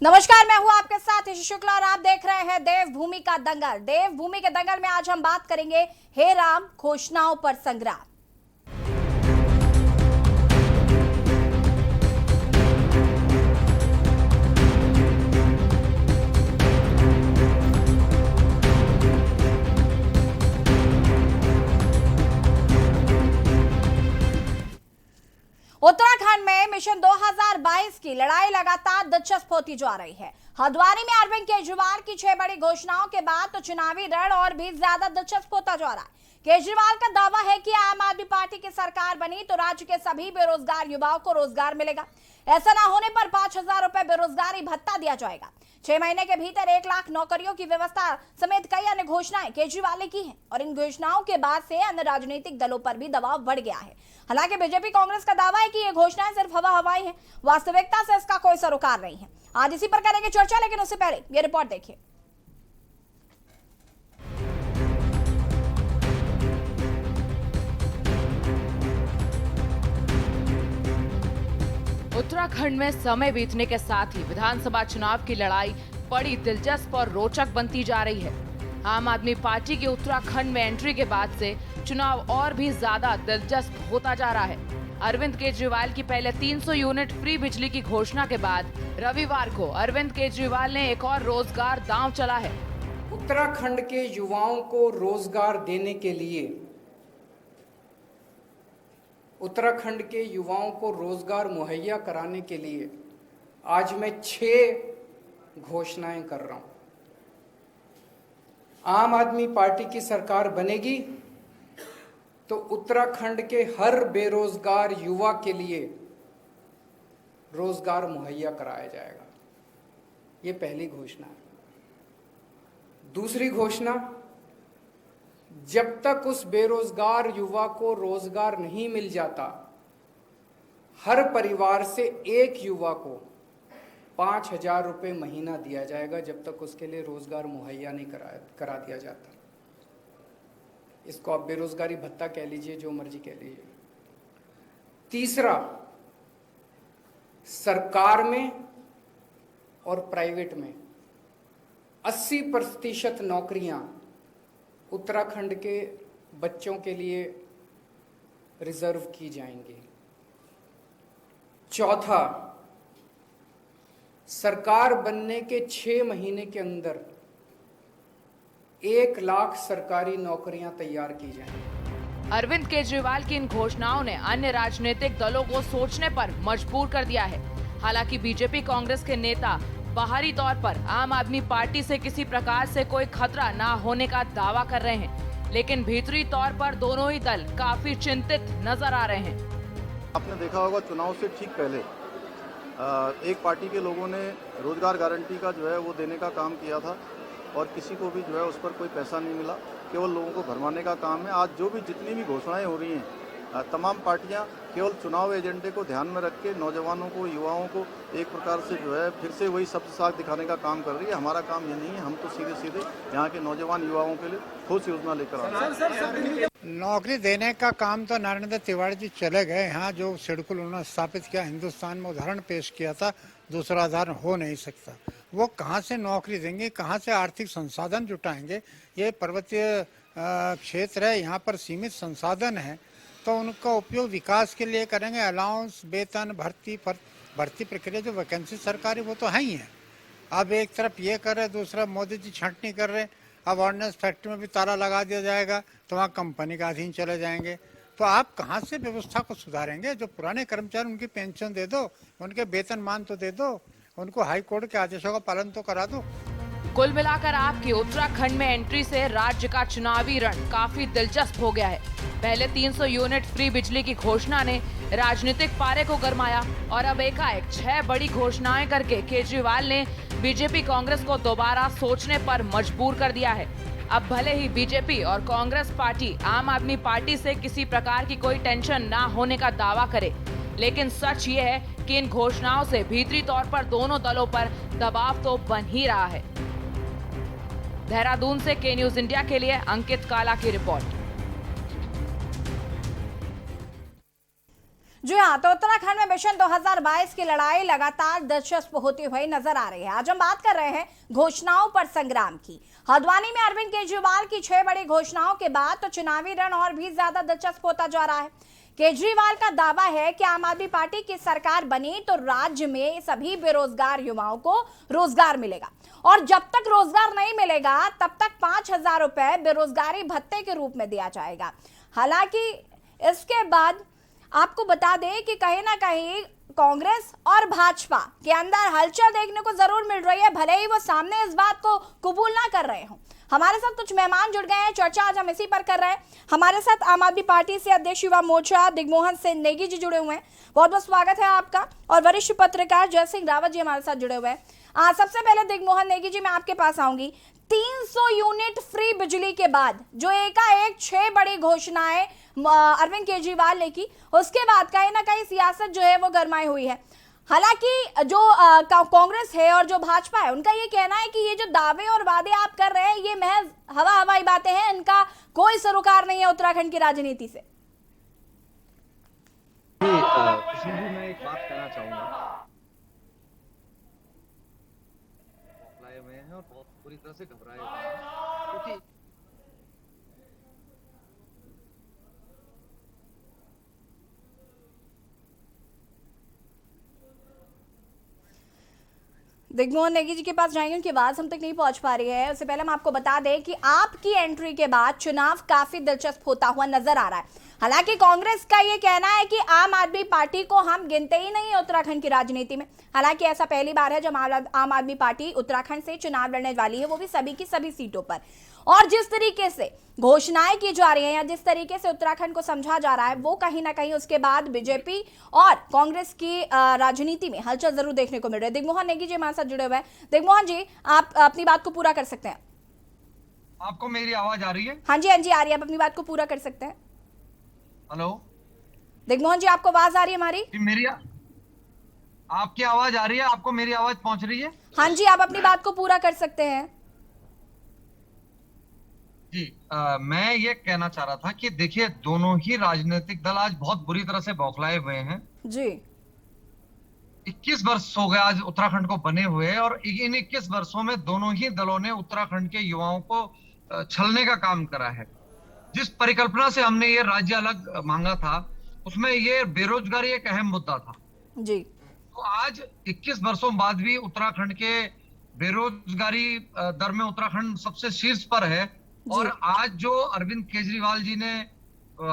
नमस्कार, मैं हूं आपके साथ ऋषि शुक्ला और आप देख रहे हैं देवभूमि का दंगल। देवभूमि के दंगल में आज हम बात करेंगे हे राम घोषणाओं पर संग्राम। उत्तराखंड में मिशन 2022 की लड़ाई लगातार दिलचस्प होती जा रही है। हल्द्वानी में अरविंद केजरीवाल की 6 बड़ी घोषणाओं के बाद तो चुनावी रण और भी ज्यादा दिलचस्प होता जा रहा है। केजरीवाल का दावा है कि आम आदमी पार्टी की सरकार बनी तो राज्य के सभी बेरोजगार युवाओं को रोजगार मिलेगा। ऐसा ना होने पर 5,000 रुपए बेरोजगारी भत्ता दिया जाएगा। 6 महीने के भीतर 1 लाख नौकरियों की व्यवस्था समेत कई अन्य घोषणाएं केजरीवाल ने की हैं और इन घोषणाओं के बाद से अन्य राजनीतिक दलों पर भी दबाव बढ़ गया है। हालांकि बीजेपी कांग्रेस का दावा है कि ये घोषणाएं सिर्फ हवाई हैं, वास्तविकता से इसका कोई सरोकार नहीं है। आज इसी पर करेंगे चर्चा, लेकिन उससे पहले ये रिपोर्ट देखिए। उत्तराखंड में समय बीतने के साथ ही विधानसभा चुनाव की लड़ाई बड़ी दिलचस्प और रोचक बनती जा रही है। आम आदमी पार्टी की उत्तराखंड में एंट्री के बाद से चुनाव और भी ज्यादा दिलचस्प होता जा रहा है। अरविंद केजरीवाल की पहले 300 यूनिट फ्री बिजली की घोषणा के बाद रविवार को अरविंद केजरीवाल ने एक और रोजगार दांव चला है। उत्तराखंड के युवाओं को रोजगार देने के लिए, उत्तराखंड के युवाओं को रोजगार मुहैया कराने के लिए आज मैं 6 घोषणाएं कर रहा हूं। आम आदमी पार्टी की सरकार बनेगी तो उत्तराखंड के हर बेरोजगार युवा के लिए रोजगार मुहैया कराया जाएगा। ये पहली घोषणा है। दूसरी घोषणा, जब तक उस बेरोजगार युवा को रोजगार नहीं मिल जाता, हर परिवार से एक युवा को 5,000 रुपये महीना दिया जाएगा जब तक उसके लिए रोजगार मुहैया नहीं करा दिया जाता। इसको आप बेरोजगारी भत्ता कह लीजिए, जो मर्जी कह लीजिए। तीसरा, सरकार में और प्राइवेट में 80% नौकरियां उत्तराखंड के बच्चों के लिए रिजर्व की जाएंगी। चौथा, सरकार बनने के 6 महीने के अंदर 1 लाख सरकारी नौकरियां तैयार की जाएंगी। अरविंद केजरीवाल की इन घोषणाओं ने अन्य राजनीतिक दलों को सोचने पर मजबूर कर दिया है। हालांकि बीजेपी कांग्रेस के नेता बाहरी तौर पर आम आदमी पार्टी से किसी प्रकार से कोई खतरा ना होने का दावा कर रहे हैं, लेकिन भीतरी तौर पर दोनों ही दल काफी चिंतित नजर आ रहे हैं। आपने देखा होगा चुनाव से ठीक पहले एक पार्टी के लोगों ने रोजगार गारंटी का जो है वो देने का काम किया था और किसी को भी जो है उस पर कोई पैसा नहीं मिला, केवल लोगों को भरमाने का काम है। आज जो भी जितनी भी घोषणाएं हो रही हैं, तमाम पार्टियां केवल चुनाव एजेंडे को ध्यान में रख के नौजवानों को, युवाओं को एक प्रकार से जो है फिर से वही शब्द साग दिखाने का काम कर रही है। हमारा काम ये नहीं है। हम तो सीधे सीधे यहाँ के नौजवान युवाओं के लिए ठोस योजना लेकर आ रहे हैं। नौकरी देने का काम तो नरेंद्र तिवारी जी चले गए। यहाँ जो शेड्यूल उन्होंने स्थापित किया, हिंदुस्तान में उदाहरण पेश किया था, दूसरा उदाहरण हो नहीं सकता। वो कहाँ से नौकरी देंगे, कहाँ से आर्थिक संसाधन जुटाएंगे? ये पर्वतीय क्षेत्र है, यहाँ पर सीमित संसाधन है, तो उनका उपयोग विकास के लिए करेंगे। अलाउंस, वेतन, भर्ती प्रक्रिया, जो वैकेंसी सरकारी वो तो है ही है। अब एक तरफ ये कर रहे, दूसरा मोदी जी छंटनी कर रहे। अब ऑर्डिनेंस फैक्ट्री में भी ताला लगा दिया जाएगा तो वहाँ कंपनी का अधीन चले जाएंगे। तो आप कहाँ से व्यवस्था को सुधारेंगे? जो पुराने कर्मचारी, उनकी पेंशन दे दो, उनके वेतन मान तो दे दो, उनको हाई कोर्ट के आदेशों का पालन तो करा दो। कुल मिलाकर आपकी उत्तराखंड में एंट्री से राज्य का चुनावी रण काफी दिलचस्प हो गया है। पहले 300 यूनिट फ्री बिजली की घोषणा ने राजनीतिक पारे को गरमाया और अब एकाएक 6 बड़ी घोषणाएं करके केजरीवाल ने बीजेपी कांग्रेस को दोबारा सोचने पर मजबूर कर दिया है। अब भले ही बीजेपी और कांग्रेस पार्टी आम आदमी पार्टी से किसी प्रकार की कोई टेंशन ना होने का दावा करे, लेकिन सच ये है कि इन घोषणाओं से भीतरी तौर पर दोनों दलों पर दबाव तो बन ही रहा है। देहरादून से के न्यूज इंडिया के लिए अंकित काला की रिपोर्ट। जी हाँ, तो उत्तराखंड में मिशन 2022 की लड़ाई लगातार दिलचस्प होती हुई नजर आ रही है। आज हम बात कर रहे हैं घोषणाओं पर संग्राम की। हल्द्वानी में अरविंद केजरीवाल की 6 बड़ी घोषणाओं के बाद तो चुनावी रण और भी ज्यादा दिलचस्प होता जा रहा है। केजरीवाल का दावा है कि आम आदमी पार्टी की सरकार बनी तो राज्य में सभी बेरोजगार युवाओं को रोजगार मिलेगा और जब तक रोजगार नहीं मिलेगा तब तक 5,000 रुपए बेरोजगारी भत्ते के रूप में दिया जाएगा। हालांकि इसके बाद आपको बता दें कि कहीं ना कहीं कांग्रेस और भाजपा के अंदर हलचल देखने को जरूर मिल रही है, भले ही वो सामने इस बात को कबूल ना कर रहे हों। हमारे साथ कुछ मेहमान जुड़ गए हैं, चर्चा आज हम इसी पर कर रहे हैं। हमारे साथ आम आदमी पार्टी से अध्यक्ष युवा मोर्चा दिग्मोहन सिंह नेगी जी जुड़े हुए हैं, बहुत बहुत स्वागत है आपका। और वरिष्ठ पत्रकार जय सिंह रावत जी हमारे साथ जुड़े हुए हैं। सबसे पहले दिग्मोहन नेगी जी, मैं आपके पास आऊंगी। 300 यूनिट फ्री बिजली के बाद जो एकाएक 6 बड़ी घोषणाएं अरविंद केजरीवाल ने की, उसके बाद कहीं ना कहीं सियासत जो है वो गरमाई हुई है। हालांकि जो कांग्रेस है और जो भाजपा है, उनका ये कहना है कि ये जो दावे और वादे आप कर रहे हैं ये महज हवाई बातें हैं, इनका कोई सरोकार नहीं है उत्तराखंड की राजनीति से। कृष्ण जी, मैं एक बात कहना चाहूंगा। बौखलाए हुए हैं और बहुत पूरी तरह से घबराए हुए हैं, क्योंकि दिग्मोहन नेगी जी के पास जाएंगे, उनकी आवाज हम तक नहीं पहुंच पा रही है। उससे पहले हम आपको बता दें कि आपकी एंट्री के बाद चुनाव काफी दिलचस्प होता हुआ नजर आ रहा है। हालांकि कांग्रेस का ये कहना है कि आम आदमी पार्टी को हम गिनते ही नहीं है उत्तराखंड की राजनीति में। हालांकि ऐसा पहली बार है जब आम आदमी पार्टी उत्तराखंड से चुनाव लड़ने वाली है, वो भी सभी की सभी सीटों पर। और जिस तरीके से घोषणाएं की जा रही हैं या जिस तरीके से उत्तराखंड को समझा जा रहा है, वो कहीं ना कहीं उसके बाद बीजेपी और कांग्रेस की राजनीति में हलचल जरूर देखने को मिल रही है। दिग्मोहन नेगी जी हमारे साथ जुड़े हुए हैं। दिग्मोहन जी, आप अपनी बात को पूरा कर सकते हैं। आपको मेरी आवाज आ रही है? हाँ जी आ रही है, आप अपनी बात को पूरा कर सकते हैं। हेलो दिग्मोहन जी, आपको आवाज आ रही है हमारी? आपकी आवाज आ रही है? आपको मेरी आवाज पहुंच रही है? हाँ जी, आप अपनी बात को पूरा कर सकते हैं। जी, मैं ये कहना चाह रहा था कि देखिए, दोनों ही राजनीतिक दल आज बहुत बुरी तरह से बौखलाए हुए हैं जी। 21 वर्ष हो गए आज उत्तराखंड को बने हुए, और इन 21 वर्षों में दोनों ही दलों ने उत्तराखंड के युवाओं को छलने का काम करा है। जिस परिकल्पना से हमने ये राज्य अलग मांगा था, उसमें ये बेरोजगारी एक अहम मुद्दा था जी। तो आज 21 वर्षों बाद भी उत्तराखंड के बेरोजगारी दर में उत्तराखंड सबसे शीर्ष पर है। और आज जो अरविंद केजरीवाल जी ने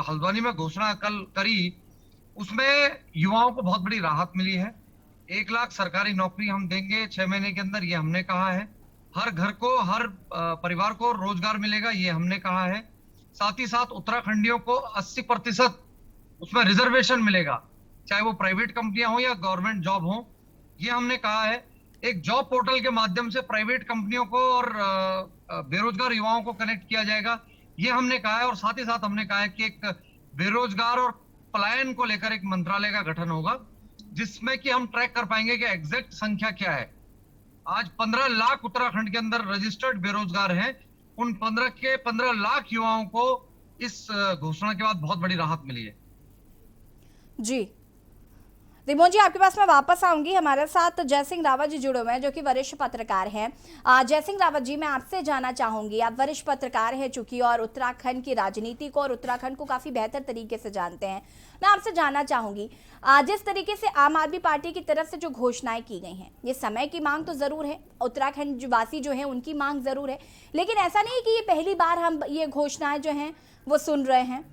हल्द्वानी में घोषणा कल करी, उसमें युवाओं को बहुत बड़ी राहत मिली है। 1 लाख सरकारी नौकरी हम देंगे 6 महीने के अंदर, ये हमने कहा है। हर घर को, हर परिवार को रोजगार मिलेगा, ये हमने कहा है। साथ ही साथ उत्तराखंडियों को 80% उसमें रिजर्वेशन मिलेगा, चाहे वो प्राइवेट कंपनियां हो या गवर्नमेंट जॉब हो, ये हमने कहा है। एक जॉब पोर्टल के माध्यम से प्राइवेट कंपनियों को और बेरोजगार युवाओं को कनेक्ट किया जाएगा, ये हमने कहा है। और साथ ही साथ हमने कहा है कि एक बेरोजगार और पलायन को लेकर एक मंत्रालय का गठन होगा, जिसमें कि हम ट्रैक कर पाएंगे कि एग्जैक्ट संख्या क्या है। आज 15 लाख उत्तराखंड के अंदर रजिस्टर्ड बेरोजगार हैं। उन 15 लाख युवाओं को इस घोषणा के बाद बहुत बड़ी राहत मिली है। जी दिग्मोहन जी, आपके पास मैं वापस आऊंगी। हमारे साथ जय सिंह रावत जी जुड़े हुए हैं, जो कि वरिष्ठ पत्रकार हैं। जय सिंह रावत जी, मैं आपसे जानना चाहूंगी, आप वरिष्ठ पत्रकार हैं चूंकि और उत्तराखंड की राजनीति को और उत्तराखंड को काफी बेहतर तरीके से जानते हैं। मैं आपसे जानना चाहूंगी, जिस तरीके से आम आदमी पार्टी की तरफ से जो घोषणाएं की गई हैं, ये समय की मांग तो जरूर है, उत्तराखंड वासी जो है उनकी मांग जरूर है, लेकिन ऐसा नहीं कि ये पहली बार हम ये घोषणाएं जो हैं वो सुन रहे हैं,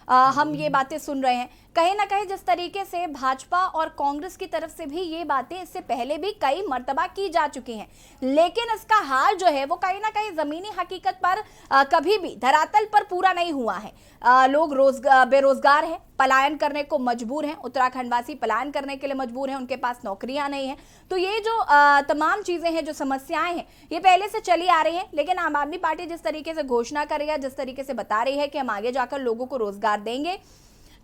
हम ये बातें सुन रहे हैं। कहीं ना कहीं जिस तरीके से भाजपा और कांग्रेस की तरफ से भी ये बातें इससे पहले भी कई मर्तबा की जा चुकी हैं, लेकिन इसका हाल जो है वो कहीं ना कहीं जमीनी हकीकत पर कभी भी धरातल पर पूरा नहीं हुआ है। लोग बेरोजगार हैं, पलायन करने को मजबूर हैं, उत्तराखंड वासी पलायन करने के लिए मजबूर हैं, उनके पास नौकरियां नहीं हैं। तो ये जो तमाम चीजें हैं, जो समस्याएं हैं, ये पहले से चली आ रही हैं। लेकिन आम आदमी पार्टी जिस तरीके से घोषणा कर रही है, जिस तरीके से बता रही है कि हम आगे जाकर लोगों को रोजगार देंगे,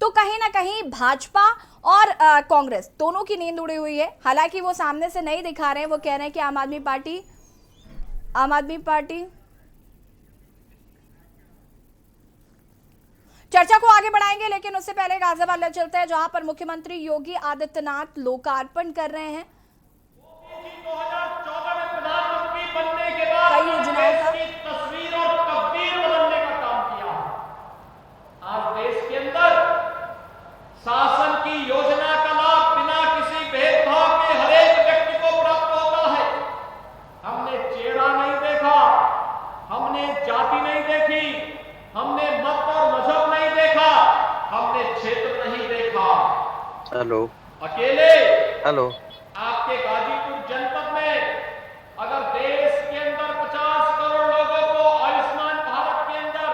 तो कहीं ना कहीं भाजपा और कांग्रेस दोनों की नींद उड़ी हुई है। हालांकि वो सामने से नहीं दिखा रहे हैं, वो कह रहे हैं कि आम आदमी पार्टी चर्चा को आगे बढ़ाएंगे। बताएंगे, लेकिन उससे पहले गाजियाबाद ले चलते हैं, जहां पर मुख्यमंत्री योगी आदित्यनाथ लोकार्पण कर रहे हैं 2014 में प्रधानमंत्री बनने के बाद कई योजनाओं का। देश की तस्वीर और तकदीर बदलने का काम किया। आज देश के अंदर शासन की योजना का लाभ बिना किसी भेदभाव के हर एक व्यक्ति को प्राप्त होता है। हमने चेहरा नहीं देखा, हमने जाति नहीं देखी, हमने मत और मजहब नहीं देखा, हमने क्षेत्र नहीं देखा। हेलो अकेले हेलो आपके गाजीपुर जनपद में अगर देश के अंदर 50 करोड़ लोगों को आयुष्मान भारत के अंदर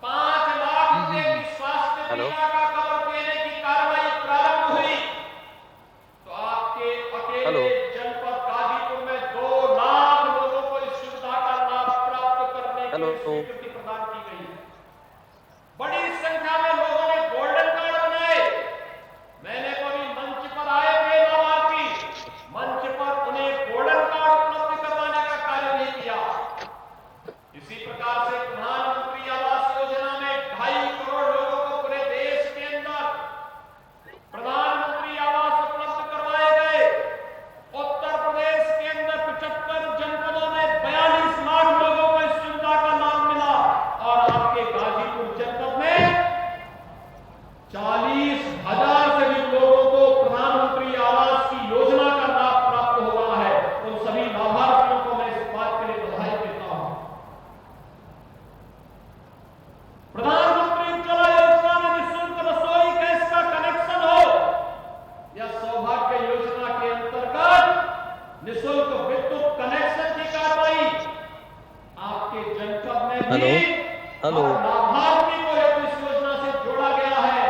5 लाख रुपए की स्वास्थ्य बीमा का कवर देने की कार्रवाई प्रारंभ हुई, तो आपके अकेले जनपद गाजीपुर में 2 लाख लोगों को इस सुविधा का लाभ प्राप्त करने की स्वीकृति प्रदान की गई है। बड़ी संख्या में लोगों ने गोल्डन कार्ड बनाए। मैंने कभी मंच पर आए थे लाभार्थी, मंच पर उन्हें गोल्डन कार्ड उपलब्ध करवाने का कार्य नहीं किया। इसी प्रकार से प्रधानमंत्री आवास योजना में 2.5 करोड़ लोगों को पूरे देश के अंदर प्रधानमंत्री आवास उपलब्ध करवाए गए। उत्तर प्रदेश के अंदर 75 जनपदों में 42 लाख लोगों को इस सुविधा का लाभ मिला और आपके गाजीपुर जनपद में 40,000 से भी लोगों को प्रधानमंत्री आवास की योजना का लाभ प्राप्त हो रहा है। उन सभी लाभार्थियों को मैं इस बात के लिए बधाई देता हूं। प्रधानमंत्री उज्ज्वला योजना में निःशुल्क रसोई गैस का कनेक्शन हो या सौभाग्य योजना के अंतर्गत निःशुल्क विद्युत कनेक्शन की कार्रवाई आपके जनपद में भी हेलो लाभार्थी को यदि इस योजना से जोड़ा गया है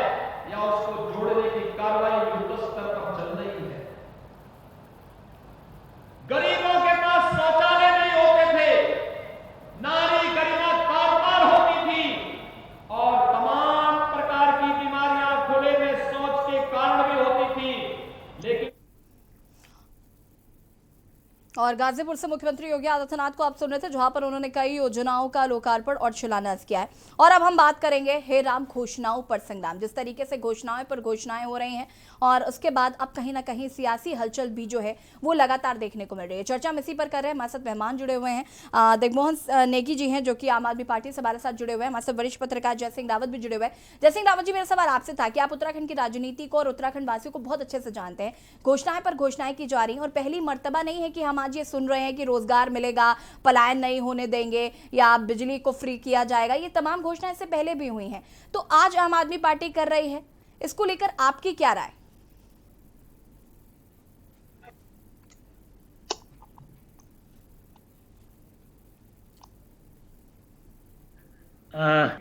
या उसको जोड़ने की कार्रवाई युद्ध स्तर पर चल रही है। गरीबों के पास शौचालय नहीं होते थे, नारी गरिमा बार-बार होती थी और तमाम प्रकार की बीमारियां खुले में शौच के कारण भी होती थी, लेकिन और गाजीपुर से मुख्यमंत्री योगी आदित्यनाथ को आप सुन रहे थे, जहां पर उन्होंने कई योजनाओं का लोकार्पण और शिलान्यास किया है। और अब हम बात करेंगे हे राम घोषणाओं पर संग्राम। जिस तरीके से घोषणाएं पर घोषणाएं हो रही हैं और उसके बाद अब कहीं ना कहीं सियासी हलचल भी जो है वो लगातार देखने को मिल रही है। चर्चा हम इसी पर कर रहे हैं। हमारे साथ मेहमान जुड़े हुए हैं, दिग्मोहन नेगी जी हैं जो कि आम आदमी पार्टी से हमारे साथ जुड़े हुए हैं। हमारे साथ वरिष्ठ पत्रकार जय सिंह रावत भी जुड़े हुए हैं। जय सिंह रावत जी, मेरा सवाल आपसे था कि आप उत्तराखंड की राजनीति को और उत्तराखंड वासियों को बहुत अच्छे से जानते हैं। घोषणाएं पर घोषणाएं की जा रही हैं और पहली मर्तबा नहीं है कि हम आज ये सुन रहे हैं कि रोजगार मिलेगा, पलायन नहीं होने देंगे या बिजली को फ्री किया जाएगा। ये तमाम घोषणाएं इससे पहले भी हुई हैं, तो आज आम आदमी पार्टी कर रही है, इसको लेकर आपकी क्या राय?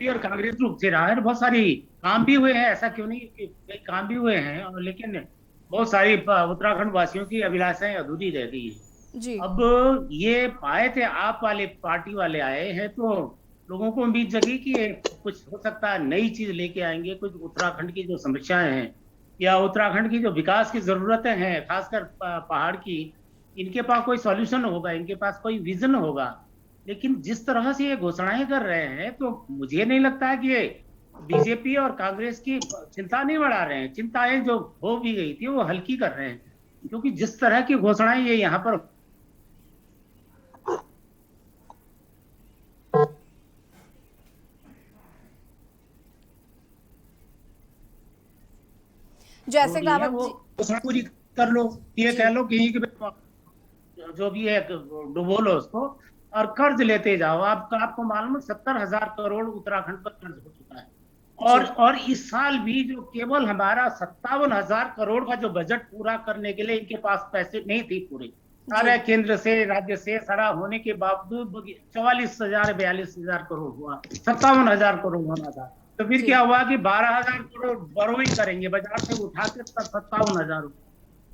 और कांग्रेस रूप से रहा है, बहुत सारी काम भी हुए हैं, ऐसा क्यों नहीं कि कई काम भी हुए हैं, और लेकिन बहुत सारी उत्तराखंड वासियों की अभिलाषाएं अधूरी रह गई है जी। अब ये आए थे आप वाले पार्टी वाले आए हैं तो लोगों को उम्मीद जगी कि कुछ हो सकता है नई चीज लेके आएंगे, कुछ उत्तराखंड की जो समस्याएं हैं या उत्तराखंड की जो विकास की जरूरतें हैं, खासकर पहाड़ की, इनके पास कोई सॉल्यूशन होगा, इनके पास कोई विजन होगा। लेकिन जिस तरह से ये घोषणाएं कर रहे हैं तो मुझे नहीं लगता है कि ये बीजेपी और कांग्रेस की चिंता नहीं बढ़ा रहे हैं। चिंताएं जो हो भी गई थी वो हल्की कर रहे हैं, क्योंकि जिस तरह की घोषणाएं ये यहाँ पर जैसे रावत जी पूरी कर लो, ये कह लो कि जो भी है डुबो लो उसको और कर्ज लेते जाओ। आपको मालूम है 70,000 करोड़ उत्तराखंड पर कर्ज हो चुका है और इस साल भी जो केवल हमारा 57,000 करोड़ का जो बजट पूरा करने के लिए इनके पास पैसे नहीं थे पूरे, सारे केंद्र से राज्य से सारा होने के बावजूद 44,000-42,000 करोड़ हुआ, 57,000 करोड़ होना था। तो फिर क्या हुआ कि 12,000 करोड़ बोरोइंग करेंगे बाजार से उठा के 57,000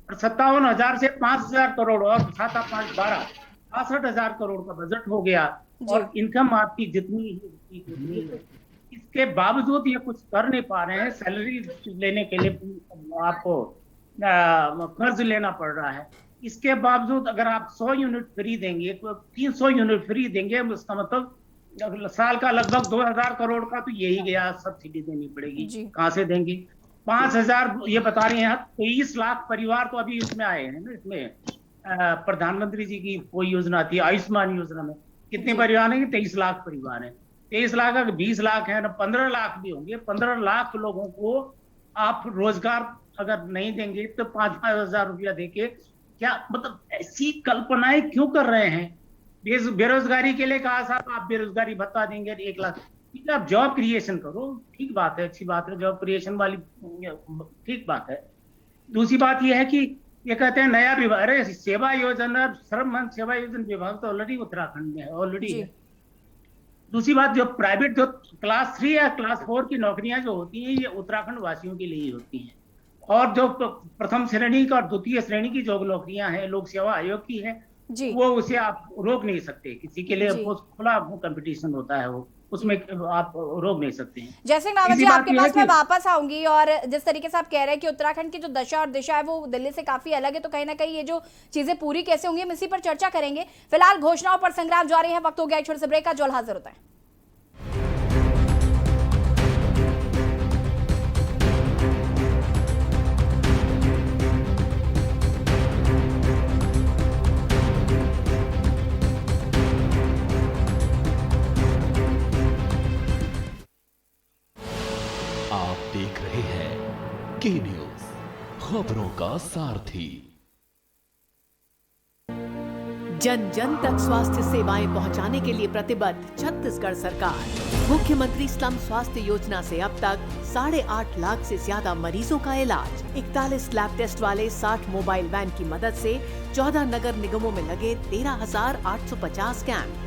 और 57,000 से 5,000 करोड़ और 62,000 करोड़ का बजट हो गया और इनकम आपकी जितनी ही इसके बावजूद ये कुछ कर नहीं पा रहे हैं। सैलरी लेने के लिए आपको कर्ज लेना पड़ रहा है। इसके बावजूद अगर आप 100 यूनिट फ्री देंगे तो 300 यूनिट फ्री देंगे, उसका मतलब साल का लगभग 2000 करोड़ का तो यही गया, सब्सिडी देनी पड़ेगी, कहाँ से देंगे? 5000 ये बता रहे हैं, 23 लाख परिवार तो अभी इसमें आए हैं ना, इसमें प्रधानमंत्री जी की कोई योजना थी आयुष्मान योजना में, कितने परिवार हैं? 23 लाख परिवार हैं। 23 लाख अगर 20 लाख है ना, 15 लाख भी होंगे, 15 लाख लोगों को आप रोजगार अगर नहीं देंगे तो 5-5 हजार रुपया देके क्या, मतलब ऐसी कल्पनाएं क्यों कर रहे हैं? बेरोजगारी के लिए कहा साहब आप बेरोजगारी भत्ता देंगे 1 लाख, ठीक है, आप जॉब क्रिएशन करो, ठीक बात है, अच्छी बात है, जॉब क्रिएशन वाली ठीक बात है। दूसरी बात यह है कि ये कहते हैं नया विभाग, अरे सेवा योजना, श्रम सेवा योजना विभाग तो ऑलरेडी उत्तराखंड में है, ऑलरेडी है। दूसरी बात, जो प्राइवेट जो क्लास 3 या क्लास 4 की नौकरियां जो होती हैं ये उत्तराखंड वासियों के लिए ही होती हैं, और जो प्रथम श्रेणी का और द्वितीय श्रेणी की जो नौकरियां हैं लोक सेवा आयोग की है वो उसे आप रोक नहीं सकते, किसी के लिए खुला कंपटीशन होता है, वो उसमें आप रोक नहीं सकते हैं। जयसिंह रावत जी, आपके पास मैं वापस आऊंगी, और जिस तरीके से आप कह रहे हैं कि उत्तराखंड की जो दशा और दिशा है वो दिल्ली से काफी अलग है, तो कहीं ना कहीं ये जो चीजें पूरी कैसे होंगी हम इसी पर चर्चा करेंगे। फिलहाल घोषणाओं पर संग्राम जारी है, वक्त हो गया छोटे से ब्रेक का, जल्द हाजिर होता है। देख रहे हैं के न्यूज, खबरों का सारथी। जन जन तक स्वास्थ्य सेवाएं पहुंचाने के लिए प्रतिबद्ध छत्तीसगढ़ सरकार। मुख्यमंत्री स्लम स्वास्थ्य योजना से अब तक 8.5 लाख से ज्यादा मरीजों का इलाज। 41 लैब टेस्ट वाले 60 मोबाइल वैन की मदद से 14 नगर निगमों में लगे 13,850 कैंप।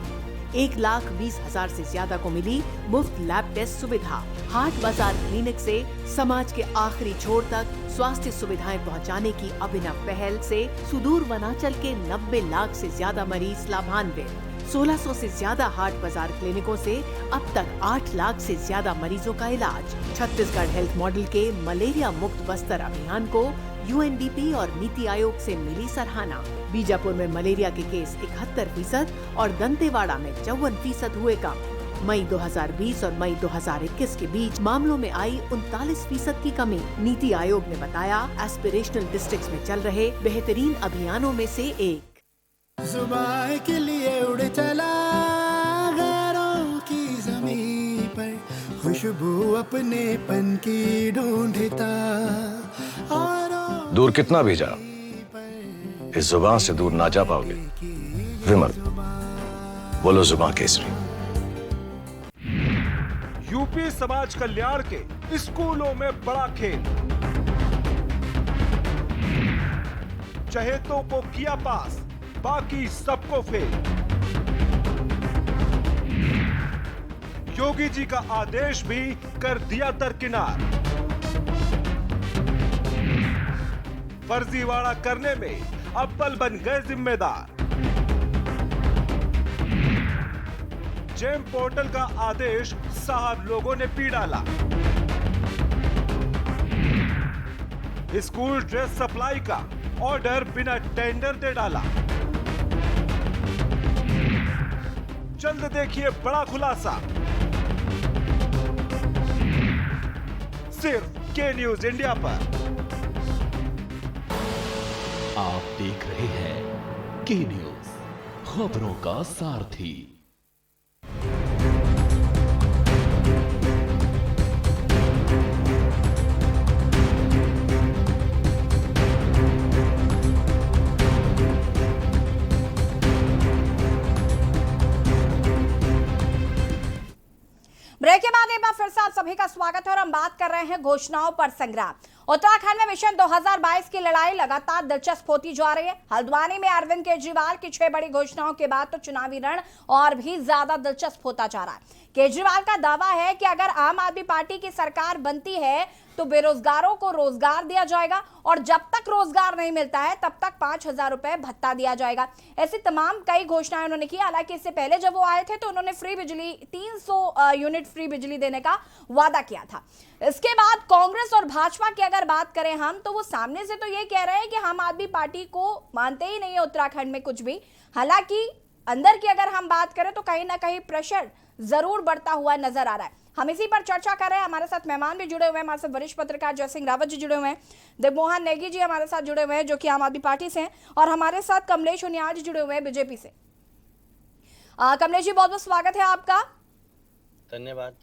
1,20,000 से ज्यादा को मिली मुफ्त लैब टेस्ट सुविधा। हाट बाजार क्लिनिक से समाज के आखिरी छोर तक स्वास्थ्य सुविधाएं पहुंचाने की अभिनव पहल से सुदूर वनांचल के 90 लाख से ज्यादा मरीज लाभान्वित। 1600 से ज्यादा हाट बाजार क्लिनिकों से अब तक 8 लाख से ज्यादा मरीजों का इलाज। छत्तीसगढ़ हेल्थ मॉडल के मलेरिया मुक्त बस्तर अभियान को यूएनडीपी और नीति आयोग से मिली सराहना। बीजापुर में मलेरिया के केस 71% और दंतेवाड़ा में 54% हुए कम। मई 2020 और मई 2021 के बीच मामलों में आई 39% की कमी। नीति आयोग ने बताया एस्पिरेशनल डिस्ट्रिक्ट्स में चल रहे बेहतरीन अभियानों में से एक। सुबह के लिए उड़ चला गैरों की ज़मीं पर, खुशबू अपने पन की ढूंढता, और दूर कितना भी जा इस जुबान से दूर ना जा पाओगे। विमल, बोलो जुबान केसरी। यूपी समाज कल्याण के स्कूलों में बड़ा खेल, चहेतों को किया पास, बाकी सबको फेल। योगी जी का आदेश भी कर दिया दरकिनार। फर्जीवाड़ा करने में अव्वल बन गए जिम्मेदार। जेम पोर्टल का आदेश साहब लोगों ने पी डाला। स्कूल ड्रेस सप्लाई का ऑर्डर बिना टेंडर दे डाला। जल्द देखिए बड़ा खुलासा, सिर्फ के न्यूज इंडिया पर। आप देख रहे हैं के न्यूज, खबरों का सारथी। ब्रेक के बाद एक बार फिर से आप सभी का स्वागत है और हम बात कर रहे हैं घोषणाओं पर संग्राम। उत्तराखंड में मिशन 2022 की लड़ाई लगातार दिलचस्प होती जा रही है। हल्द्वानी में अरविंद केजरीवाल की 6 बड़ी घोषणाओं के बाद तो चुनावी रण और भी ज्यादा दिलचस्प होता जा रहा है। केजरीवाल का दावा है कि अगर आम आदमी पार्टी की सरकार बनती है तो बेरोजगारों को रोजगार दिया जाएगा और जब तक रोजगार नहीं मिलता है तब तक 5,000 रुपए भत्ता दिया जाएगा। ऐसी तमाम कई घोषणाएं उन्होंने की। हालांकि इससे पहले जब वो आए थे तो उन्होंने फ्री बिजली 300 यूनिट फ्री बिजली देने का वादा किया था। इसके बाद कांग्रेस और भाजपा की अगर बात करें हम तो वो सामने से तो ये कह रहे हैं कि आम आदमी पार्टी को मानते ही नहीं है उत्तराखंड में कुछ भी। हालांकि अंदर की अगर हम बात करें तो कहीं ना कहीं प्रेशर जरूर बढ़ता हुआ नजर आ रहा है। हम इसी पर चर्चा कर रहे हैं। हमारे साथ मेहमान भी जुड़े हुए हैं। हमारे साथ वरिष्ठ पत्रकार जय सिंह रावत जी जुड़े हुए हैं, दिग्मोहन नेगी जी हमारे साथ जुड़े हुए हैं जो कि आम आदमी पार्टी से हैं, और हमारे साथ कमलेश उनियाल जी जुड़े हुए हैं बीजेपी से। कमलेश जी, बहुत बहुत स्वागत है आपका। धन्यवाद।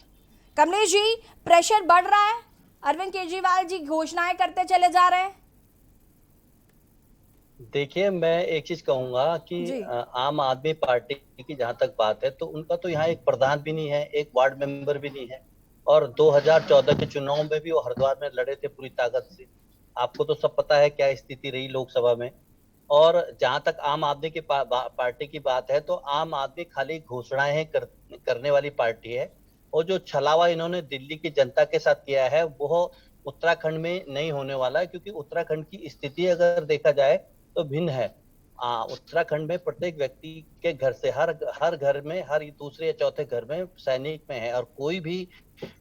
कमलेश जी, प्रेशर बढ़ रहा है, अरविंद केजरीवाल जी घोषणाएं करते चले जा रहे हैं। देखिए, मैं एक चीज कहूंगा कि आम आदमी पार्टी की जहां तक बात है तो उनका तो यहाँ एक प्रधान भी नहीं है, एक वार्ड मेंबर भी नहीं है, और 2014 के चुनाव में भी वो हरिद्वार में लड़े थे पूरी ताकत से। आपको तो सब पता है क्या स्थिति रही लोकसभा में। और जहां तक आम आदमी की पार्टी की बात है तो आम आदमी खाली घोषणाएं करने वाली पार्टी है, और जो छलावा इन्होंने दिल्ली की जनता के साथ किया है वो उत्तराखंड में नहीं होने वाला है, क्योंकि उत्तराखंड की स्थिति अगर देखा जाए तो भिन्न है। उत्तराखंड में प्रत्येक व्यक्ति के घर से हर घर में, हर दूसरे या चौथे घर में सैनिक में है, और कोई भी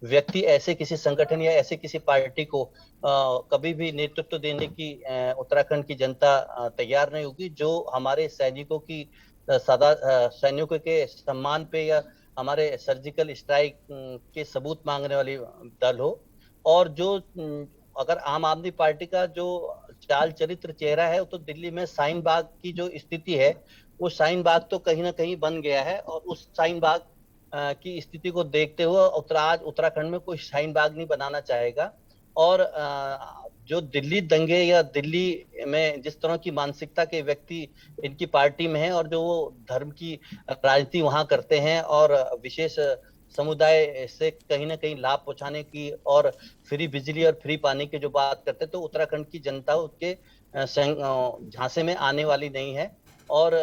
व्यक्ति ऐसे किसी संगठन या ऐसे किसी पार्टी को कभी भी नेतृत्व देने की उत्तराखंड की जनता तैयार नहीं होगी जो हमारे सैनिकों की सैनिकों के सम्मान पे या हमारे सर्जिकल स्ट्राइक के सबूत मांगने वाली दल हो। और जो अगर आम आदमी पार्टी का जो चाल चरित्र चेहरा है तो दिल्ली में शाहीन बाग की जो स्थिति है वो शाहीन बाग तो कहीं ना कहीं बन गया है, और उस शाहीन बाग की स्थिति को देखते हुए आज उत्तराखंड में कोई शाहीन बाग नहीं बनाना चाहेगा। और जो दिल्ली दंगे या दिल्ली में जिस तरह की मानसिकता के व्यक्ति इनकी पार्टी में है, और जो वो धर्म की राजनीति वहां करते हैं और विशेष समुदाय से कहीं ना कहीं लाभ पहुंचाने की और फ्री बिजली और फ्री पानी की जो बात करते हैं, तो उत्तराखंड की जनता उसके झांसे में आने वाली नहीं है। और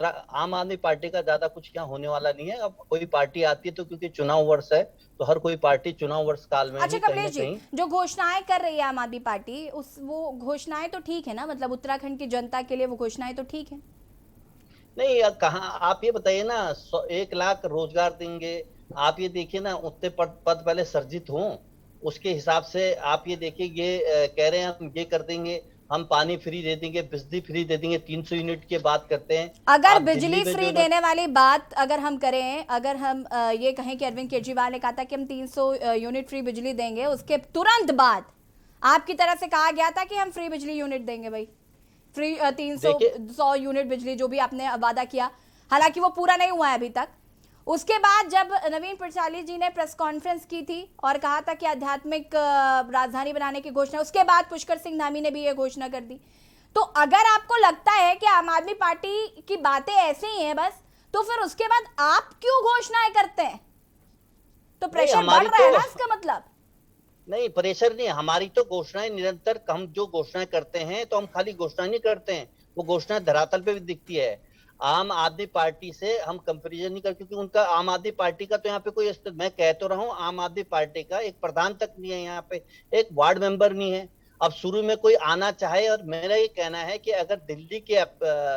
आम आदमी पार्टी का ज्यादा कुछ क्या होने वाला नहीं है। अब कोई पार्टी आती है तो क्योंकि चुनाव वर्ष है तो हर कोई पार्टी चुनाव वर्ष काल में अच्छा ही कहीं कमलेश जी, जो घोषणाएं कर रही है आम आदमी पार्टी, वो घोषणाएं तो ठीक है ना, मतलब उत्तराखंड की जनता के लिए वो घोषणाएं तो ठीक है? नहीं, कहाँ आप ये बताइए ना, 1 लाख रोजगार देंगे। आप ये देखिए ना, उतने पद पहले सर्जित हों, उसके हिसाब से आप ये देखिए, ये कह रहे हैं हम ये कर देंगे, हम पानी फ्री दे देंगे, बिजली फ्री दे देंगे, 300 यूनिट की बात करते हैं। अगर बिजली फ्री देने वाली बात अगर हम करें, अगर हम ये कहें कि अरविंद केजरीवाल ने कहा था कि हम 300 यूनिट फ्री बिजली देंगे, उसके तुरंत बाद आपकी तरफ से कहा गया था कि हम फ्री बिजली यूनिट देंगे, भाई फ्री 300 यूनिट बिजली जो भी आपने वादा किया, हालांकि वो पूरा नहीं हुआ है अभी तक। उसके बाद जब नवीन पटनायक जी ने प्रेस कॉन्फ्रेंस की थी और कहा था कि आध्यात्मिक राजधानी बनाने की घोषणा, उसके बाद पुष्कर सिंह धामी ने भी ये घोषणा कर दी। तो अगर आपको लगता है कि आम आदमी पार्टी की बातें ऐसे ही हैं बस, तो फिर उसके बाद आप क्यों घोषणाएं करते हैं? तो प्रेशर बढ़ रहा है ना, इसका मतलब? नहीं, प्रेशर नहीं, हमारी तो घोषणाएं निरंतर, हम जो घोषणाएं करते हैं तो हम खाली घोषणा नहीं करते हैं, वो घोषणाएं धरातल पे भी दिखती है। आम आदमी पार्टी से हम कंपैरिजन नहीं करते, क्योंकि उनका आम आदमी पार्टी का तो यहाँ पे कोई, मैं कह तो रहा हूँ, आम आदमी पार्टी का एक प्रधान तक नहीं है, यहाँ पे एक वार्ड मेंबर नहीं है। अब शुरू में कोई आना चाहे, और मेरा ये कहना है कि अगर दिल्ली के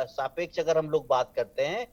सापेक्ष अगर हम लोग बात करते हैं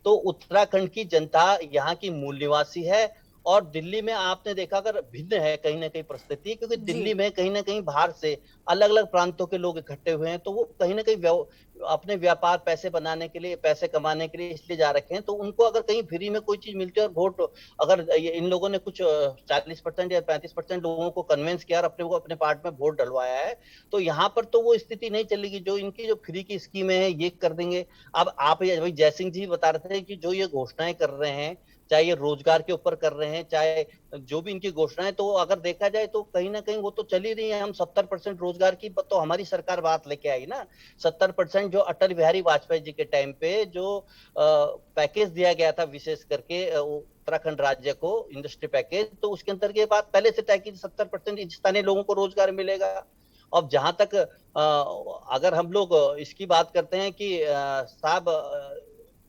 तो उत्तराखंड की जनता यहाँ की मूल निवासी है, और दिल्ली में आपने देखा अगर भिन्न है कहीं ना कहीं परिस्थिति, क्योंकि दिल्ली में कहीं ना कहीं बाहर से अलग अलग प्रांतों के लोग इकट्ठे हुए हैं, तो वो कहीं ना कहीं अपने व्यापार पैसे बनाने के लिए, पैसे कमाने के लिए इसलिए जा रखे हैं। तो उनको अगर कहीं फ्री में कोई चीज मिलती है और वोट, अगर इन लोगों ने कुछ 40% या 35% लोगों को कन्विंस किया और अपने पार्ट में वोट डलवाया है, तो यहाँ पर तो वो स्थिति नहीं चलेगी। जो इनकी जो फ्री की स्कीमें है ये कर देंगे। अब आप जयसिंह जी बता रहे थे कि जो ये घोषणाएं कर रहे हैं, चाहे ये रोजगार के ऊपर कर रहे हैं, चाहे जो भी इनकी घोषणाएं, तो अगर देखा जाए तो कहीं ना कहीं वो तो चली रही है। हम 70% रोजगार की तो हमारी सरकार बात लेके आई ना, 70% जो अटल बिहारी वाजपेयी जी के टाइम पे जो पैकेज दिया गया था विशेष करके उत्तराखंड राज्य को, इंडस्ट्री पैकेज, तो उसके अंतर्गत ये बात पहले से तय की 70% स्थानीय लोगों को रोजगार मिलेगा। अब जहां तक अगर हम लोग इसकी बात करते हैं कि साहब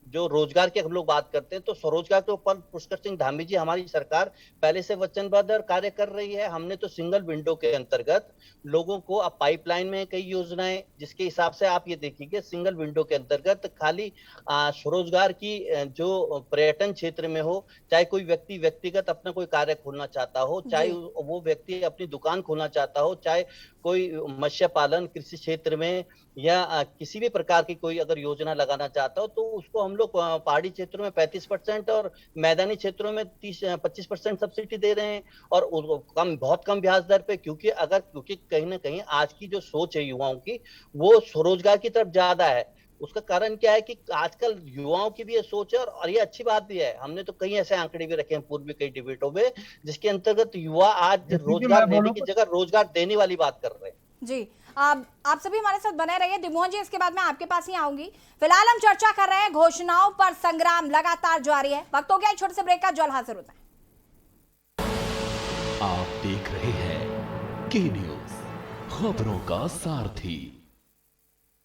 जो रोजगार की हम लोग बात करते हैं, तो स्वरोजगार के ऊपर पुष्कर सिंह धामी जी, हमारी सरकार पहले से वचनबद्ध और कार्य कर रही है। हमने तो सिंगल विंडो के अंतर्गत लोगों को, अब पाइपलाइन में कई योजनाएं, जिसके हिसाब से आप ये देखिए सिंगल विंडो के अंतर्गत खाली स्वरोजगार की जो पर्यटन क्षेत्र में हो, चाहे कोई व्यक्ति व्यक्तिगत अपना कोई कार्य खोलना चाहता हो, चाहे वो व्यक्ति अपनी दुकान खोलना चाहता हो, चाहे कोई मत्स्य पालन कृषि क्षेत्र में या किसी भी प्रकार की कोई अगर योजना लगाना चाहता हो तो उसको हम लोग पहाड़ी क्षेत्रों में 35% और मैदानी क्षेत्रों में 25% सब्सिडी दे रहे हैं, और बहुत कम ब्याज दर पे, क्योंकि कहीं ना कहीं आज की जो सोच है युवाओं की वो स्वरोजगार की तरफ ज्यादा है। उसका कारण क्या है कि आजकल युवाओं की भी ये सोच है, और ये अच्छी बात भी है। हमने तो कई ऐसे आंकड़े भी रखे हैं पूर्व में कई डिबेटों में, जिसके अंतर्गत युवा आज रोजगार लेने की जगह रोजगार देने वाली बात कर रहे हैं। जी, आप सभी हमारे साथ बने रहिए। दिमोहन जी, इसके बाद मैं आपके पास ही आऊंगी। फिलहाल हम चर्चा कर रहे हैं घोषणाओं पर संग्राम लगातार जारी है। वक्त हो गया एक छोटे से ब्रेक का, जल्द हाजिर होता है। आप देख रहे हैं के न्यूज, खबरों का सारथी।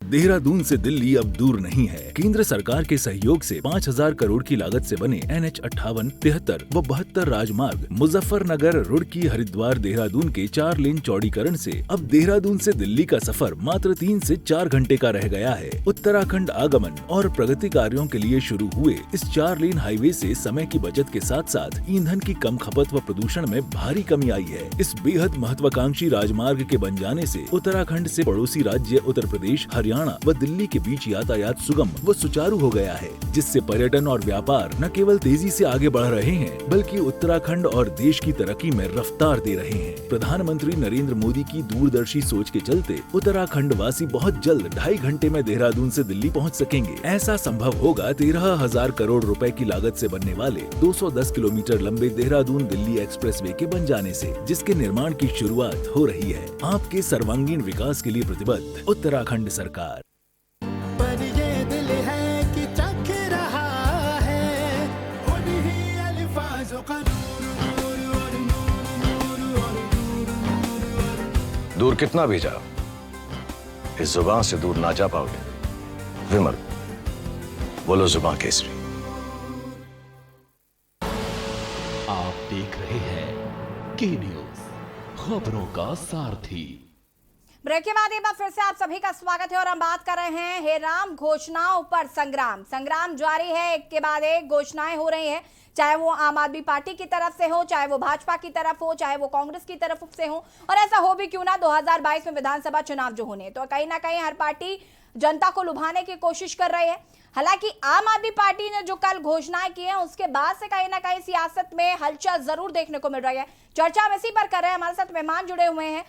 देहरादून से दिल्ली अब दूर नहीं है। केंद्र सरकार के सहयोग से 5,000 करोड़ की लागत से बने NH 58, 73 व 72 राजमार्ग मुजफ्फरनगर, रुड़की, हरिद्वार, देहरादून के 4 लेन चौड़ीकरण से अब देहरादून से दिल्ली का सफर मात्र 3 से 4 घंटे का रह गया है। उत्तराखंड आगमन और प्रगति कार्यों के लिए शुरू हुए इस 4 लेन हाईवे से समय की बचत के साथ साथ ईंधन की कम खपत व प्रदूषण में भारी कमी आई है। इस बेहद महत्वाकांक्षी राजमार्ग के बन जाने से उत्तराखंड से पड़ोसी राज्य उत्तर प्रदेश, हरियाणा व दिल्ली के बीच यातायात सुगम व सुचारू हो गया है, जिससे पर्यटन और व्यापार न केवल तेजी से आगे बढ़ रहे हैं बल्कि उत्तराखंड और देश की तरक्की में रफ्तार दे रहे हैं। प्रधानमंत्री नरेंद्र मोदी की दूरदर्शी सोच के चलते उत्तराखंड वासी बहुत जल्द 2.5 घंटे में देहरादून से दिल्ली पहुंच सकेंगे। ऐसा संभव होगा 13,000 करोड़ रुपए की लागत से बनने वाले 210 किलोमीटर लंबे देहरादून दिल्ली एक्सप्रेसवे के बन जाने से, जिसके निर्माण की शुरुआत हो रही है। आपके सर्वांगीण विकास के लिए प्रतिबद्ध उत्तराखंड सरकार। पर ये दिल है कि चख रहा है उन्हीं अल्फाजों का दूर कितना भी जाओ, इस जुबान से दूर ना जा पाओगे। विमल, बोलो जुबान केसरी। आप देख रहे हैं के न्यूज, खबरों का सारथी। ब्रेक के बाद एक बार फिर से आप सभी का स्वागत है और हम बात कर रहे हैं हे राम घोषणाओं पर संग्राम जारी है। एक के बाद एक घोषणाएं हो रही हैं, चाहे वो आम आदमी पार्टी की तरफ से हो, चाहे वो भाजपा की तरफ हो, चाहे वो कांग्रेस की तरफ से हो, और ऐसा हो भी क्यों ना 2022 में विधानसभा चुनाव जो होने, तो कहीं ना कहीं हर पार्टी जनता को लुभाने की कोशिश कर रही है। हालांकि आम आदमी पार्टी ने जो कल घोषणाएं की है उसके बाद से कहीं ना कहीं सियासत में हलचल जरूर देखने को मिल रही है। चर्चा हम इसी पर कर रहे हैं, हमारे साथ मेहमान जुड़े हुए हैं।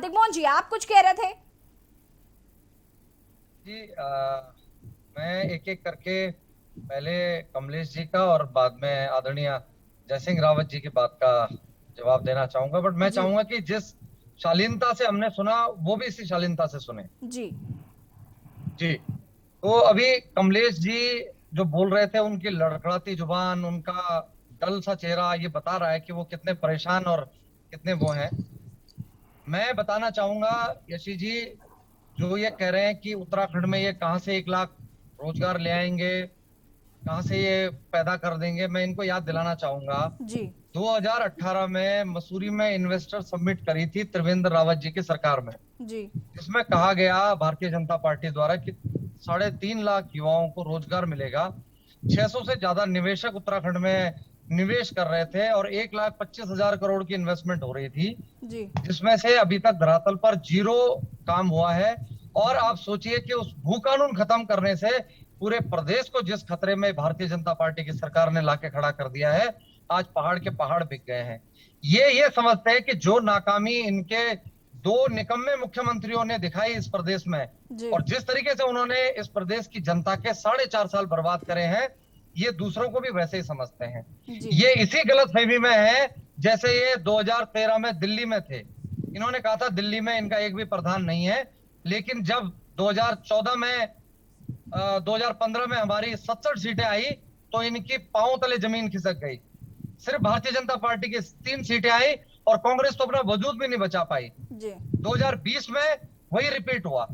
दिग्मोहन जी, आप कुछ कह रहे थे? जी, मैं एक एक करके पहले कमलेश जी का और बाद में आदरणीय जयसिंह रावत जी की बात का जवाब देना चाहूंगा। बट मैं चाहूंगा कि जिस शालीनता से हमने सुना वो भी इसी शालीनता से सुने। जी जी, तो अभी कमलेश जी जो बोल रहे थे, उनकी लड़खड़ाती जुबान, उनका डल सा चेहरा ये बता रहा है कि वो कितने परेशान और कितने वो हैं। मैं बताना चाहूंगा यशी जी, जो ये कह रहे हैं कि उत्तराखंड में ये कहां से 1 लाख रोजगार ले आएंगे, कहां से ये पैदा कर देंगे, मैं इनको याद दिलाना चाहूंगा जी 2018 में मसूरी में इन्वेस्टर सबमिट करी थी त्रिवेंद्र रावत जी की सरकार में, जी, जिसमें कहा गया भारतीय जनता पार्टी द्वारा कि 3.5 लाख युवाओं को रोजगार मिलेगा। 600 से ज्यादा निवेशक उत्तराखंड में निवेश कर रहे थे और 1,25,000 करोड़ की इन्वेस्टमेंट हो रही थी, जी, जिसमें से अभी तक धरातल पर 0 काम हुआ है। और आप सोचिए कि उस भू कानून खत्म करने से पूरे प्रदेश को जिस खतरे में भारतीय जनता पार्टी की सरकार ने लाके खड़ा कर दिया है, आज पहाड़ के पहाड़ बिक गए हैं। ये समझते हैं कि जो नाकामी इनके 2 निकम्मे मुख्यमंत्रियों ने दिखाई इस प्रदेश में, और जिस तरीके से उन्होंने इस प्रदेश की जनता के 4.5 साल बर्बाद करे हैं, ये दूसरों को भी वैसे ही समझते हैं। ये इसी गलतफहमी में है जैसे ये 2013 में दिल्ली में थे। इन्होंने कहा था दिल्ली में इनका एक भी प्रधान नहीं है, लेकिन जब 2014 में 2015 में हमारी 67 सीटें आई तो इनकी पांव तले जमीन खिसक गई। सिर्फ भारतीय जनता पार्टी की 3 सीटें आई और कांग्रेस तो अपना वजूद भी नहीं बचा पाई। 2020 में वही रिपीट हुआ,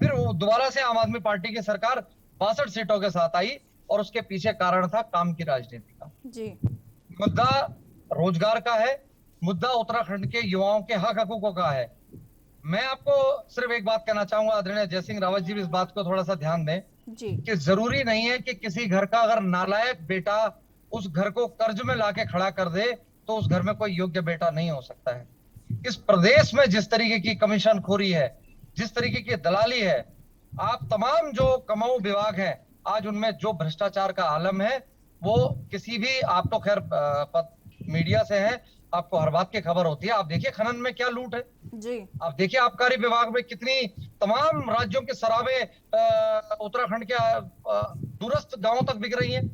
फिर दोबारा से आम आदमी पार्टी की सरकार 62 सीटों के साथ आई और उसके पीछे कारण था काम की राजनीति का। जी, मुद्दा रोजगार का है, मुद्दा उत्तराखंड के युवाओं के हक हकूकों का है। मैं आपको सिर्फ एक बात कहना चाहूंगा, आदरणीय जयसिंह रावत जी भी इस बात को थोड़ा सा ध्यान दें कि जरूरी नहीं है कि किसी घर का अगर नालायक बेटा उस घर को कर्ज में लाके खड़ा कर दे तो उस घर में कोई योग्य बेटा नहीं हो सकता है। इस प्रदेश में जिस तरीके की कमीशन खोरी है, जिस तरीके की दलाली है, आप तमाम जो कमाऊ विभाग हैं, आज उनमें जो भ्रष्टाचार का आलम है, वो किसी भी, आप तो खैर मीडिया से हैं, आपको हर बात की खबर होती है। आप देखिए खनन में क्या लूट है जी। आप देखिए आबकारी विभाग में कितनी तमाम राज्यों के शराबें उत्तराखंड के दूरस्थ गांवों तक बिक रही हैं।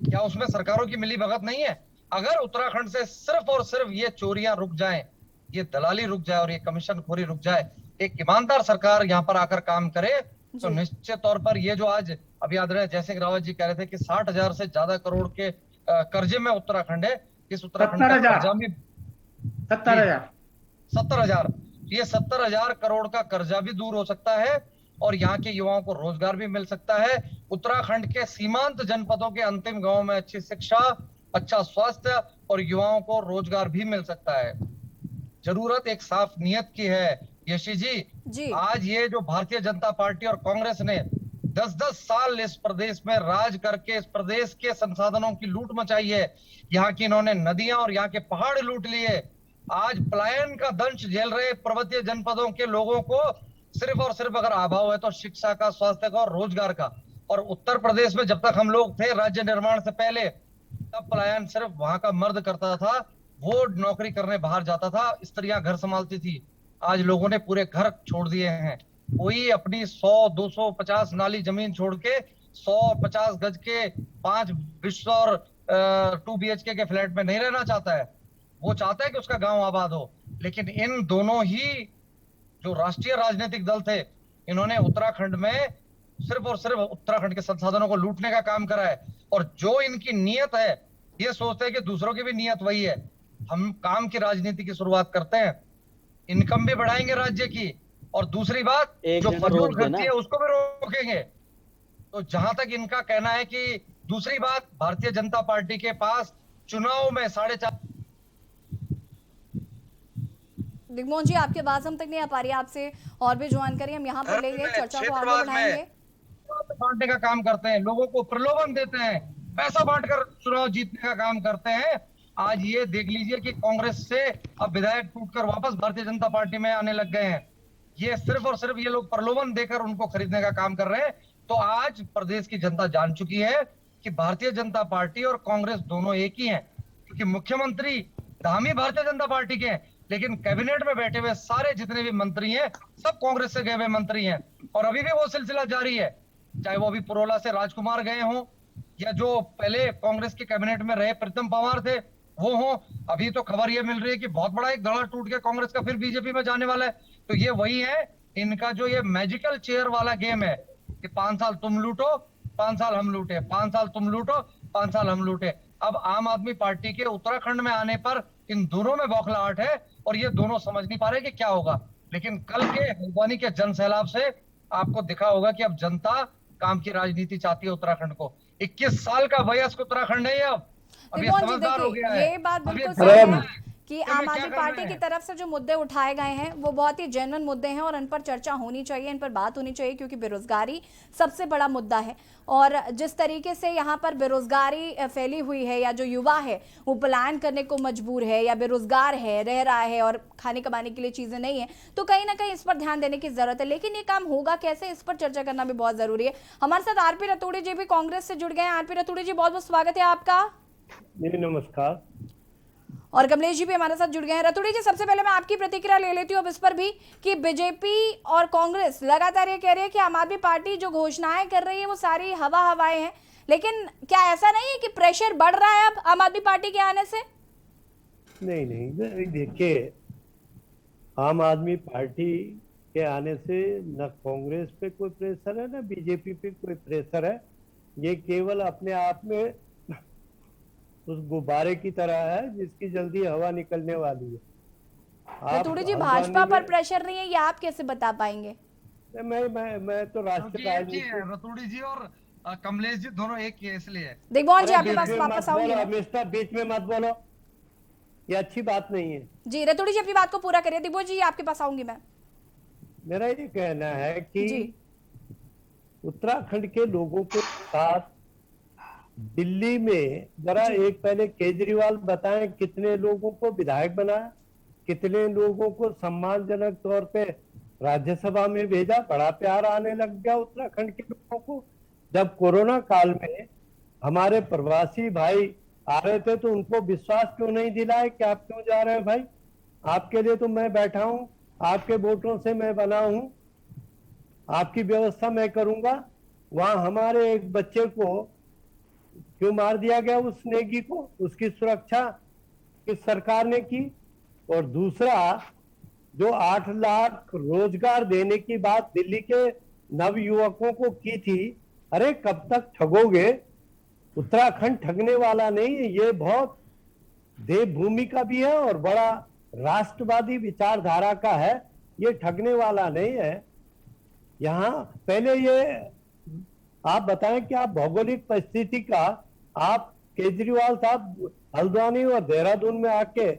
क्या उसमें सरकारों की मिली भगत नहीं है? अगर उत्तराखंड से सिर्फ और सिर्फ ये चोरियां रुक जाएं, ये दलाली रुक जाए और ये कमीशनखोरी रुक जाए, एक ईमानदार सरकार यहाँ पर आकर काम करे, तो निश्चित तौर पर ये जो आज अभी आदरणीय जयसिंह रावत जी कह रहे थे कि 60,000 से ज्यादा करोड़ के कर्जे में उत्तराखंड है, इस उत्तराखंड का कर्जा भी 70,000, ये 70,000 करोड़ का कर्जा भी दूर हो सकता है और यहाँ के युवाओं को रोजगार भी मिल सकता है। उत्तराखंड के सीमांत जनपदों के अंतिम गांवों में अच्छी शिक्षा, अच्छा स्वास्थ्य और युवाओं को रोजगार भी मिल सकता है। जरूरत एक साफ नियत की है यशी जी। आज ये जो भारतीय जनता पार्टी और कांग्रेस ने 10-10 साल इस प्रदेश में राज करके इस प्रदेश के संसाधनों की लूट मचाई है, यहाँ की इन्होंने नदियां और यहाँ के पहाड़ लूट लिए, आज पलायन का दंश झेल रहे पर्वतीय जनपदों के लोगों को सिर्फ और सिर्फ अगर अभाव है तो शिक्षा का, स्वास्थ्य का और रोजगार का। और उत्तर प्रदेश में जब तक हम लोग थे राज्य निर्माण से पहले, तब पलायन सिर्फ वहां का मर्द करता था, वो नौकरी करने बाहर जाता था, स्त्रियां घर संभालती थी। आज लोगों ने पूरे घर छोड़ दिए हैं, कोई अपनी 100-250 नाली जमीन छोड़ के 150 गज के 5 बिस्तर और 2 BHK के फ्लैट में नहीं रहना चाहता है, वो चाहता है कि उसका गांव आबाद हो। लेकिन इन दोनों ही जो राष्ट्रीय राजनीतिक दल थे, इन्होंने उत्तराखंड में सिर्फ और सिर्फ उत्तराखंड के संसाधनों को लूटने का काम करा है। और जो इनकी नीयत है, ये सोचते हैं कि दूसरों की भी नीयत वही है। हम काम की राजनीति की शुरुआत करते हैं, इनकम भी बढ़ाएंगे राज्य की, और दूसरी बात जो फजूल खर्ची है उसको भी रोकेंगे। तो जहां तक इनका कहना है कि दूसरी बात, भारतीय जनता पार्टी के पास चुनाव में 4.5। दिग्मोहन जी, आपकी आवाज हम तक नहीं आ पा रही है, आपसे और भी जानकारी हम यहाँ पर लेंगे, चर्चा को आगे बढ़ाएंगे। बांटने का काम करते हैं, लोगों को प्रलोभन देते हैं, पैसा बांटकर चुनाव जीतने का काम करते हैं। आज ये देख लीजिए कि कांग्रेस से अब विधायक टूटकर वापस भारतीय जनता पार्टी में आने लग गए हैं। ये सिर्फ और सिर्फ ये लोग प्रलोभन देकर उनको खरीदने का काम कर रहे हैं। तो आज प्रदेश की जनता जान चुकी है कि भारतीय जनता पार्टी और कांग्रेस दोनों एक ही हैं, क्योंकि मुख्यमंत्री धामी भारतीय जनता पार्टी के हैं, लेकिन कैबिनेट में बैठे हुए सारे जितने भी मंत्री हैं सब कांग्रेस से गए हुए मंत्री हैं। और अभी भी वो सिलसिला जारी है, चाहे वो अभी पुरोला से राजकुमार गए हों, या जो पहले कांग्रेस के कैबिनेट में रहे प्रीतम पवार थे वो हो। अभी तो खबर ये मिल रही है कि बहुत बड़ा एक धड़ा टूट के कांग्रेस का फिर बीजेपी में जाने वाला है। तो ये वही है इनका जो ये मैजिकल चेयर वाला गेम है कि 5 साल तुम लूटो, 5 साल हम लूटे, 5 साल तुम लूटो, 5 साल हम लूटे। अब आम आदमी पार्टी के उत्तराखंड में आने पर इन दोनों में बौखलाहट है और ये दोनों समझ नहीं पा रहे कि क्या होगा। लेकिन कल के हल्द्वानी के जन सैलाब से आपको दिखा होगा कि अब जनता काम की राजनीति चाहती है उत्तराखंड को। 21 साल का वयस्क उत्तराखंड है अब ये समझदार हो गया है। ये बात बिल्कुल सही है कि आम आदमी पार्टी की तरफ से जो मुद्दे उठाए गए हैं वो बहुत ही जेन्युइन मुद्दे हैं और इन पर चर्चा होनी चाहिए, इन पर बात होनी चाहिए, क्योंकि बेरोजगारी सबसे बड़ा मुद्दा है। और जिस तरीके से यहाँ पर बेरोजगारी फैली हुई है, या जो युवा है वो पलायन करने को मजबूर है या बेरोजगार है, रह रहा है और खाने कमाने के लिए चीज़ें नहीं है, तो कहीं ना कहीं इस पर ध्यान देने की जरूरत है। लेकिन ये काम होगा कैसे, इस पर चर्चा करना भी बहुत जरूरी है। हमारे साथ आरपी रतूड़ी जी भी कांग्रेस से जुड़ गए हैं। आरपी रतूड़ी जी, बहुत बहुत स्वागत है आपका। नमस्कार। और कमलेश जी भी हमारे साथ जुड़ गए हैं। रतूड़ी जी, सबसे पहले मैं आपकी प्रतिक्रिया ले लेती हूँ अब इस पर भी कि बीजेपी और कांग्रेस लगातार ये कह रही है कि आम आदमी पार्टी जो घोषणाएं कर रही है वो सारी हवाएं हैं, लेकिन क्या ऐसा नहीं है कि प्रेशर बढ़ रहा है अब आम आदमी पार्टी के आने से? नहीं, देखिए, आम आदमी पार्टी के आने से न कांग्रेस पे कोई प्रेशर है न बीजेपी पे कोई प्रेशर है। ये केवल अपने आप में उस गुब्बारे की तरह है जिसकी जल्दी हवा निकलने वाली है। रतूड़ी जी, भाजपा पर प्रेशर नहीं है, ये आप कैसे बता पाएंगे? मैं तो राष्ट्रीय राजनीति, रतूड़ी जी और कमलेश जी दोनों एक ही है, इसलिए। दिग्मोहन जी, आपके पास वापस आऊंगी। मिस्टर बीच में मत बोलो, ये अच्छी बात नहीं है। जी रतूड़ी जी, अपनी बात को पूरा करिए। दिग्मोहन जी, आपके पास आऊंगी मैं। मेरा ये कहना है कि उत्तराखंड के लोगों के साथ दिल्ली में जरा एक पहले केजरीवाल बताएं कितने लोगों को विधायक बनाया, कितने लोगों को सम्मानजनक तौर पे राज्यसभा में भेजा, बड़ा प्यार आने लग गया उत्तराखंड के लोगों को। जब कोरोना काल में हमारे प्रवासी भाई आ रहे थे तो उनको विश्वास क्यों नहीं दिलाया कि आप क्यों जा रहे हैं भाई, आपके लिए तो मैं बैठा हूं, आपके वोटों से मैं बना हूं, आपकी व्यवस्था मैं करूंगा। वहां हमारे एक बच्चे को क्यों मार दिया गया, उस नेगी को, उसकी सुरक्षा किस सरकार ने की। और दूसरा, जो 8 लाख रोजगार देने की बात दिल्ली के नव युवकों को की थी, अरे कब तक ठगोगे? उत्तराखंड ठगने वाला नहीं है, ये बहुत देवभूमि का भी है और बड़ा राष्ट्रवादी विचारधारा का है, ये ठगने वाला नहीं है। यहाँ पहले ये आप बताएं कि आप भौगोलिक परिस्थिति का, आप केजरीवाल साहब हल्द्वानी और देहरादून में आके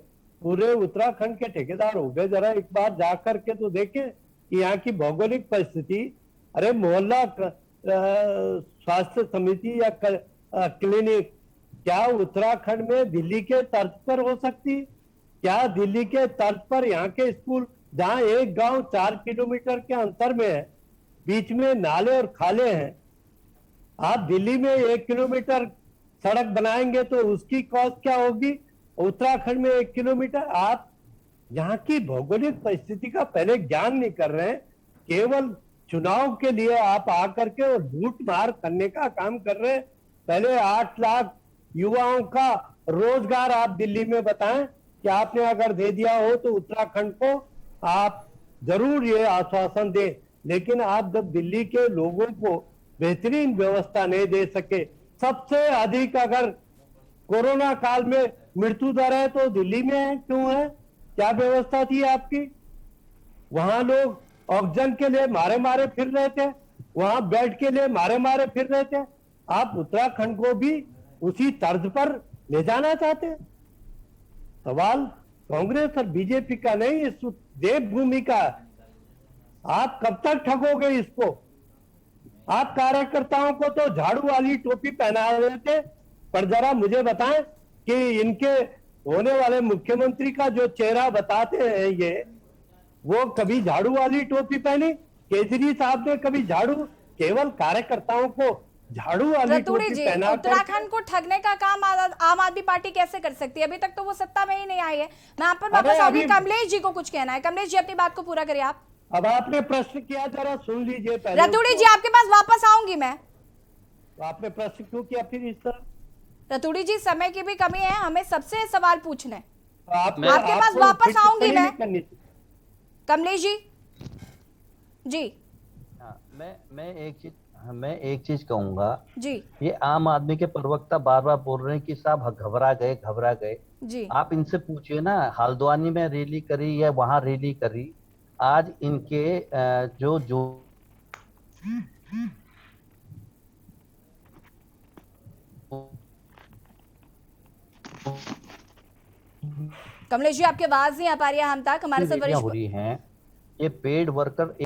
पूरे उत्तराखंड के ठेकेदार हो गए, जरा एक बार जाकर के तो देखें कि यहाँ की भौगोलिक परिस्थिति। अरे मोहल्ला स्वास्थ्य समिति या क्लिनिक क्या उत्तराखंड में दिल्ली के तर्ज पर हो सकती? क्या दिल्ली के तर्ज पर यहाँ के स्कूल, जहाँ एक गांव 4 किलोमीटर के अंतर में है, बीच में नाले और खाले हैं, आप दिल्ली में 1 किलोमीटर सड़क बनाएंगे तो उसकी कॉस्ट क्या होगी? उत्तराखंड में 1 किलोमीटर। आप यहाँ की भौगोलिक परिस्थिति का पहले ज्ञान नहीं कर रहे हैं, केवल चुनाव के लिए आप आकर के और लूट मार करने का काम कर रहे हैं। पहले 8 लाख युवाओं का रोजगार आप दिल्ली में बताएं कि आपने अगर दे दिया हो तो उत्तराखंड को आप जरूर ये आश्वासन दें, लेकिन आप जब दिल्ली के लोगों को बेहतरीन व्यवस्था नहीं दे सके, सबसे अधिक अगर कोरोना काल में मृत्यु दर है तो दिल्ली में है, क्यों है? क्या व्यवस्था थी आपकी? वहां लोग ऑक्सीजन के लिए मारे मारे फिर रहे थे, वहां बेड के लिए मारे मारे फिर रहे थे। आप उत्तराखंड को भी उसी तर्ज पर ले जाना चाहते हैं। सवाल कांग्रेस और बीजेपी का नहीं, इस देवभूमि का। आप कब तक ठगोगे इसको? आप कार्यकर्ताओं को तो झाड़ू वाली टोपी पहना रहे थे, पर जरा मुझे बताएं कि इनके होने वाले मुख्यमंत्री का जो चेहरा बताते हैं ये, वो कभी झाड़ू वाली टोपी पहनी? केजरी साहब ने कभी झाड़ू, केवल कार्यकर्ताओं को झाड़ू वाली टोपी पहना। उत्तराखंड को ठगने का काम आम आदमी पार्टी कैसे कर सकती है? अभी तक तो वो सत्ता में ही नहीं आई है। मैं आप पर वापस आऊंगी, कमलेश जी को कुछ कहना है। कमलेश जी अपनी बात को पूरा करिए आप। अब आपने प्रश्न किया, जरा सुन लीजिए पहले। रतूड़ी जी आपके पास वापस आऊंगी मैं। तो आपने प्रश्न क्यों किया फिर इस तरह? रतूड़ी जी, समय की भी कमी है, हमें सबसे सवाल पूछने। आपके पास वापस आऊंगी मैं। कमलेश जी जी। मैं एक चीज कहूंगा जी। ये आम आदमी के प्रवक्ता बार बार बोल रहे हैं कि साहब घबरा गए जी। आप इनसे पूछिए ना, हल्द्वानी में रैली करी या वहां रैली करी, आज इनके जो कमलेश जी आपकी आवाज नहीं आ पा रही है हम तक। हमारे साथ हो रही हैं ये पेड वर्कर।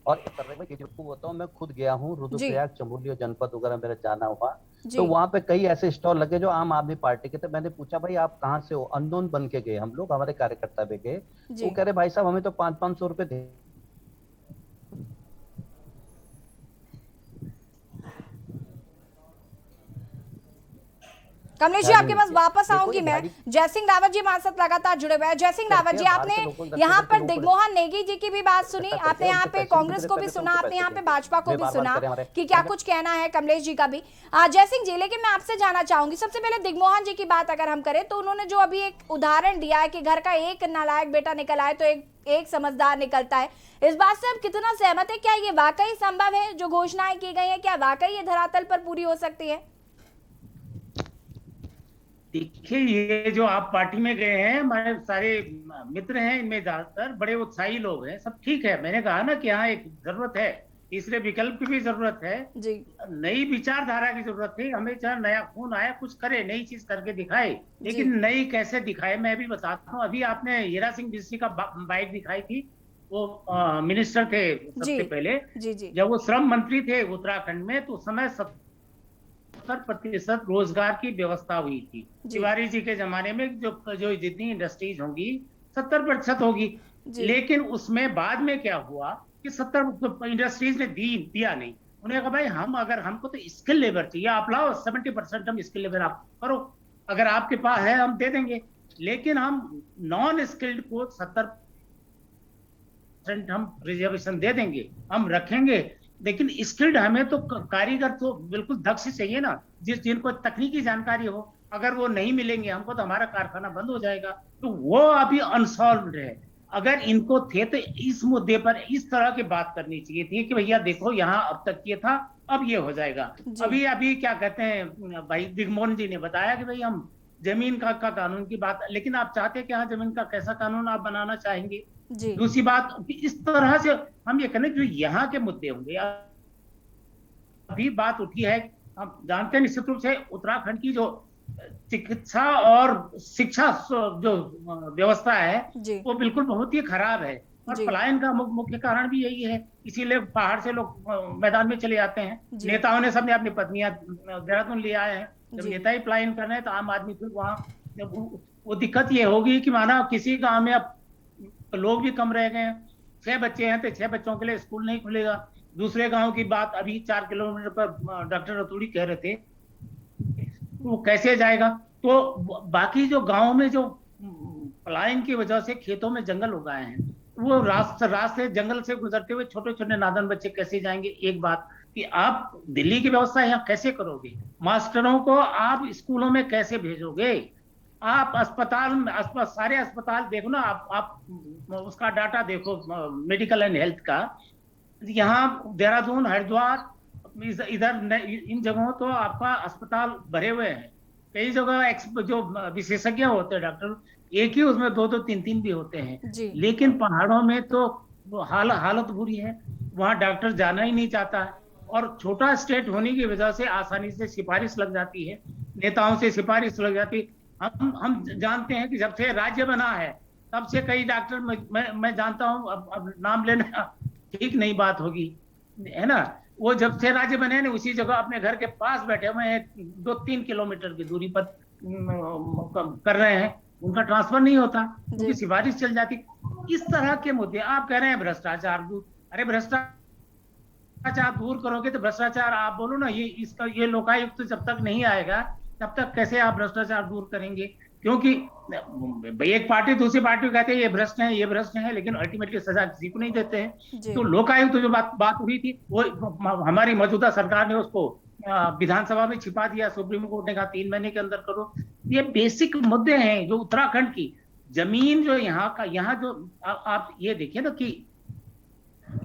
और बताऊं, मैं खुद गया हूँ रुद्रप्रयाग, चमोली और जनपद वगैरह मेरा जाना हुआ, तो वहाँ पे कई ऐसे स्टॉल लगे जो आम आदमी पार्टी के थे। मैंने पूछा भाई आप कहाँ से हो? अननोन बन के गए हम लोग, हमारे कार्यकर्ता भी गए। वो कह रहे भाई साहब हमें तो 500-500 रुपए दे। कमलेश जी आपके पास वापस आऊंगी मैं। जयसिंह रावत जी हमारे साथ लगातार जुड़े हुए हैं। जयसिंह रावत जी, आपने यहाँ पर दिग्मोहन नेगी जी की भी बात सुनी, आपने यहाँ पे कांग्रेस को भी सुना, आपने यहाँ पे भाजपा को भी सुना कि क्या कुछ कहना है कमलेश जी का भी। जयसिंह जी, लेकिन मैं आपसे जानना चाहूंगी, सबसे पहले दिग्मोहन जी की बात अगर हम करें तो उन्होंने जो अभी एक उदाहरण दिया है कि घर का एक नालायक बेटा निकल आए तो एक समझदार निकलता है, इस बात से आप कितना सहमत है? क्या ये वाकई संभव है? जो घोषणाएं की गई है, क्या वाकई ये धरातल पर पूरी हो सकती है? देखिए, ये जो आप पार्टी में गए हैं, हमारे सारे मित्र हैं, इनमें ज्यादातर बड़े उत्साही लोग हैं, सब ठीक है। मैंने कहा ना कि यहाँ एक जरूरत है, तीसरे विकल्प की भी जरूरत है जी। नई विचारधारा की जरूरत है। हमें चाहे नया खून आया, कुछ करे, नई चीज करके दिखाए, लेकिन नई कैसे दिखाए मैं भी बताता हूँ। अभी आपने हीरा सिंह बिस्सी का बाइक दिखाई थी, वो मिनिस्टर थे सबसे पहले, जब वो श्रम मंत्री थे उत्तराखंड में, तो उस समय 70% रोजगार की व्यवस्था हुई थी। तिवारी जी के जमाने में जो जितनी इंडस्ट्रीज होंगी 70% होगी। लेकिन उसमें बाद में क्या हुआ कि 70 इंडस्ट्रीज ने दिया नहीं। उन्हें कहा भाई अगर हमको तो स्किल लेबर चाहिए, आप लाओ 70% हम स्किल लेबर आप करो, अगर आपके पास है हम दे देंगे, लेकिन हम नॉन स्किल्ड को 70% हम रिजर्वेशन दे देंगे, हम रखेंगे, लेकिन स्किल्ड हमें तो कारीगर तो बिल्कुल दक्ष चाहिए ना, जिनको तकनीकी जानकारी हो। अगर वो नहीं मिलेंगे हमको तो हमारा कारखाना बंद हो जाएगा। तो वो अभी अनसॉल्व्ड है। अगर इनको थे तो इस मुद्दे पर इस तरह की बात करनी चाहिए थी कि भैया देखो यहाँ अब तक ये था, अब ये हो जाएगा। अभी क्या कहते हैं भाई दिग्मोहन जी ने बताया कि भाई हम जमीन का कानून की बात, लेकिन आप चाहते हैं कि हाँ जमीन का कैसा कानून आप बनाना चाहेंगे। दूसरी बात, इस तरह से हम ये कहें जो यहाँ के मुद्दे होंगे। अभी बात उठी है, हम जानते हैं निश्चित रूप से उत्तराखंड की जो चिकित्सा और शिक्षा जो व्यवस्था है वो बिल्कुल बहुत ही खराब है, और पलायन का मुख्य कारण भी यही है। इसीलिए पहाड़ से लोग मैदान में चले जाते हैं। नेताओं ने सबने अपनी पत्नियां देहरादून ले आए हैं। जब नेता ही पलायन कर रहे हैं तो आम आदमी फिर वहाँ वो दिक्कत ये होगी कि माना किसी गांव में अब लोग भी कम रह गए हैं, 6 बच्चे हैं तो 6 बच्चों के लिए स्कूल नहीं खुलेगा। दूसरे गांव की बात अभी 4 किलोमीटर पर डॉक्टर रतूड़ी कह रहे थे, वो कैसे जाएगा। तो बाकी जो गांव में जो पलायन की वजह से खेतों में जंगल उगाए हैं, वो रास्ते जंगल से गुजरते हुए छोटे छोटे नादान बच्चे कैसे जाएंगे। एक बात कि आप दिल्ली की व्यवस्था यहाँ कैसे करोगे, मास्टरों को आप स्कूलों में कैसे भेजोगे, आप सारे अस्पताल देखो ना, आप उसका डाटा देखो मेडिकल एंड हेल्थ का। यहाँ देहरादून, हरिद्वार, इधर इन जगहों तो आपका अस्पताल भरे हुए हैं। कई जगह जो विशेषज्ञ होते हैं डॉक्टर, एक ही उसमें 2-2, 3-3 भी होते हैं। लेकिन पहाड़ों में तो हालत बुरी है, वहाँ डॉक्टर जाना ही नहीं चाहता है। और छोटा स्टेट होने की वजह से आसानी से सिफारिश लग जाती है, नेताओं से सिफारिश लग जाती है। हम जानते हैं कि जब से राज्य बना है तब से कई डॉक्टर मैं जानता हूँ, अब नाम लेना ठीक नहीं बात होगी, है ना। वो जब से राज्य बने ना उसी जगह अपने घर के पास बैठे हुए हैं, 2-3 किलोमीटर की दूरी पर कर रहे हैं, उनका ट्रांसफर नहीं होता, उनकी सिफारिश चल जाती। इस तरह के मुद्दे आप कह रहे हैं भ्रष्टाचार दूर, अरे भ्रष्टाचार दूर करोगे तो भ्रष्टाचार आप बोलो ना, ये लोकायुक्त जब तक नहीं आएगा तब तक कैसे आप भ्रष्टाचार दूर करेंगे। क्योंकि एक पार्टी दूसरी पार्टी को कहते हैं ये भ्रष्ट है, ये भ्रष्ट है, लेकिन अल्टीमेटली सजा किसी को नहीं देते हैं। तो लोकायुक्त जो बात हुई थी वो हमारी मौजूदा सरकार ने उसको विधानसभा में छिपा दिया, सुप्रीम कोर्ट ने कहा 3 महीने के अंदर करो। ये बेसिक मुद्दे हैं जो उत्तराखंड की जमीन जो यहाँ जो आप ये देखिए ना कि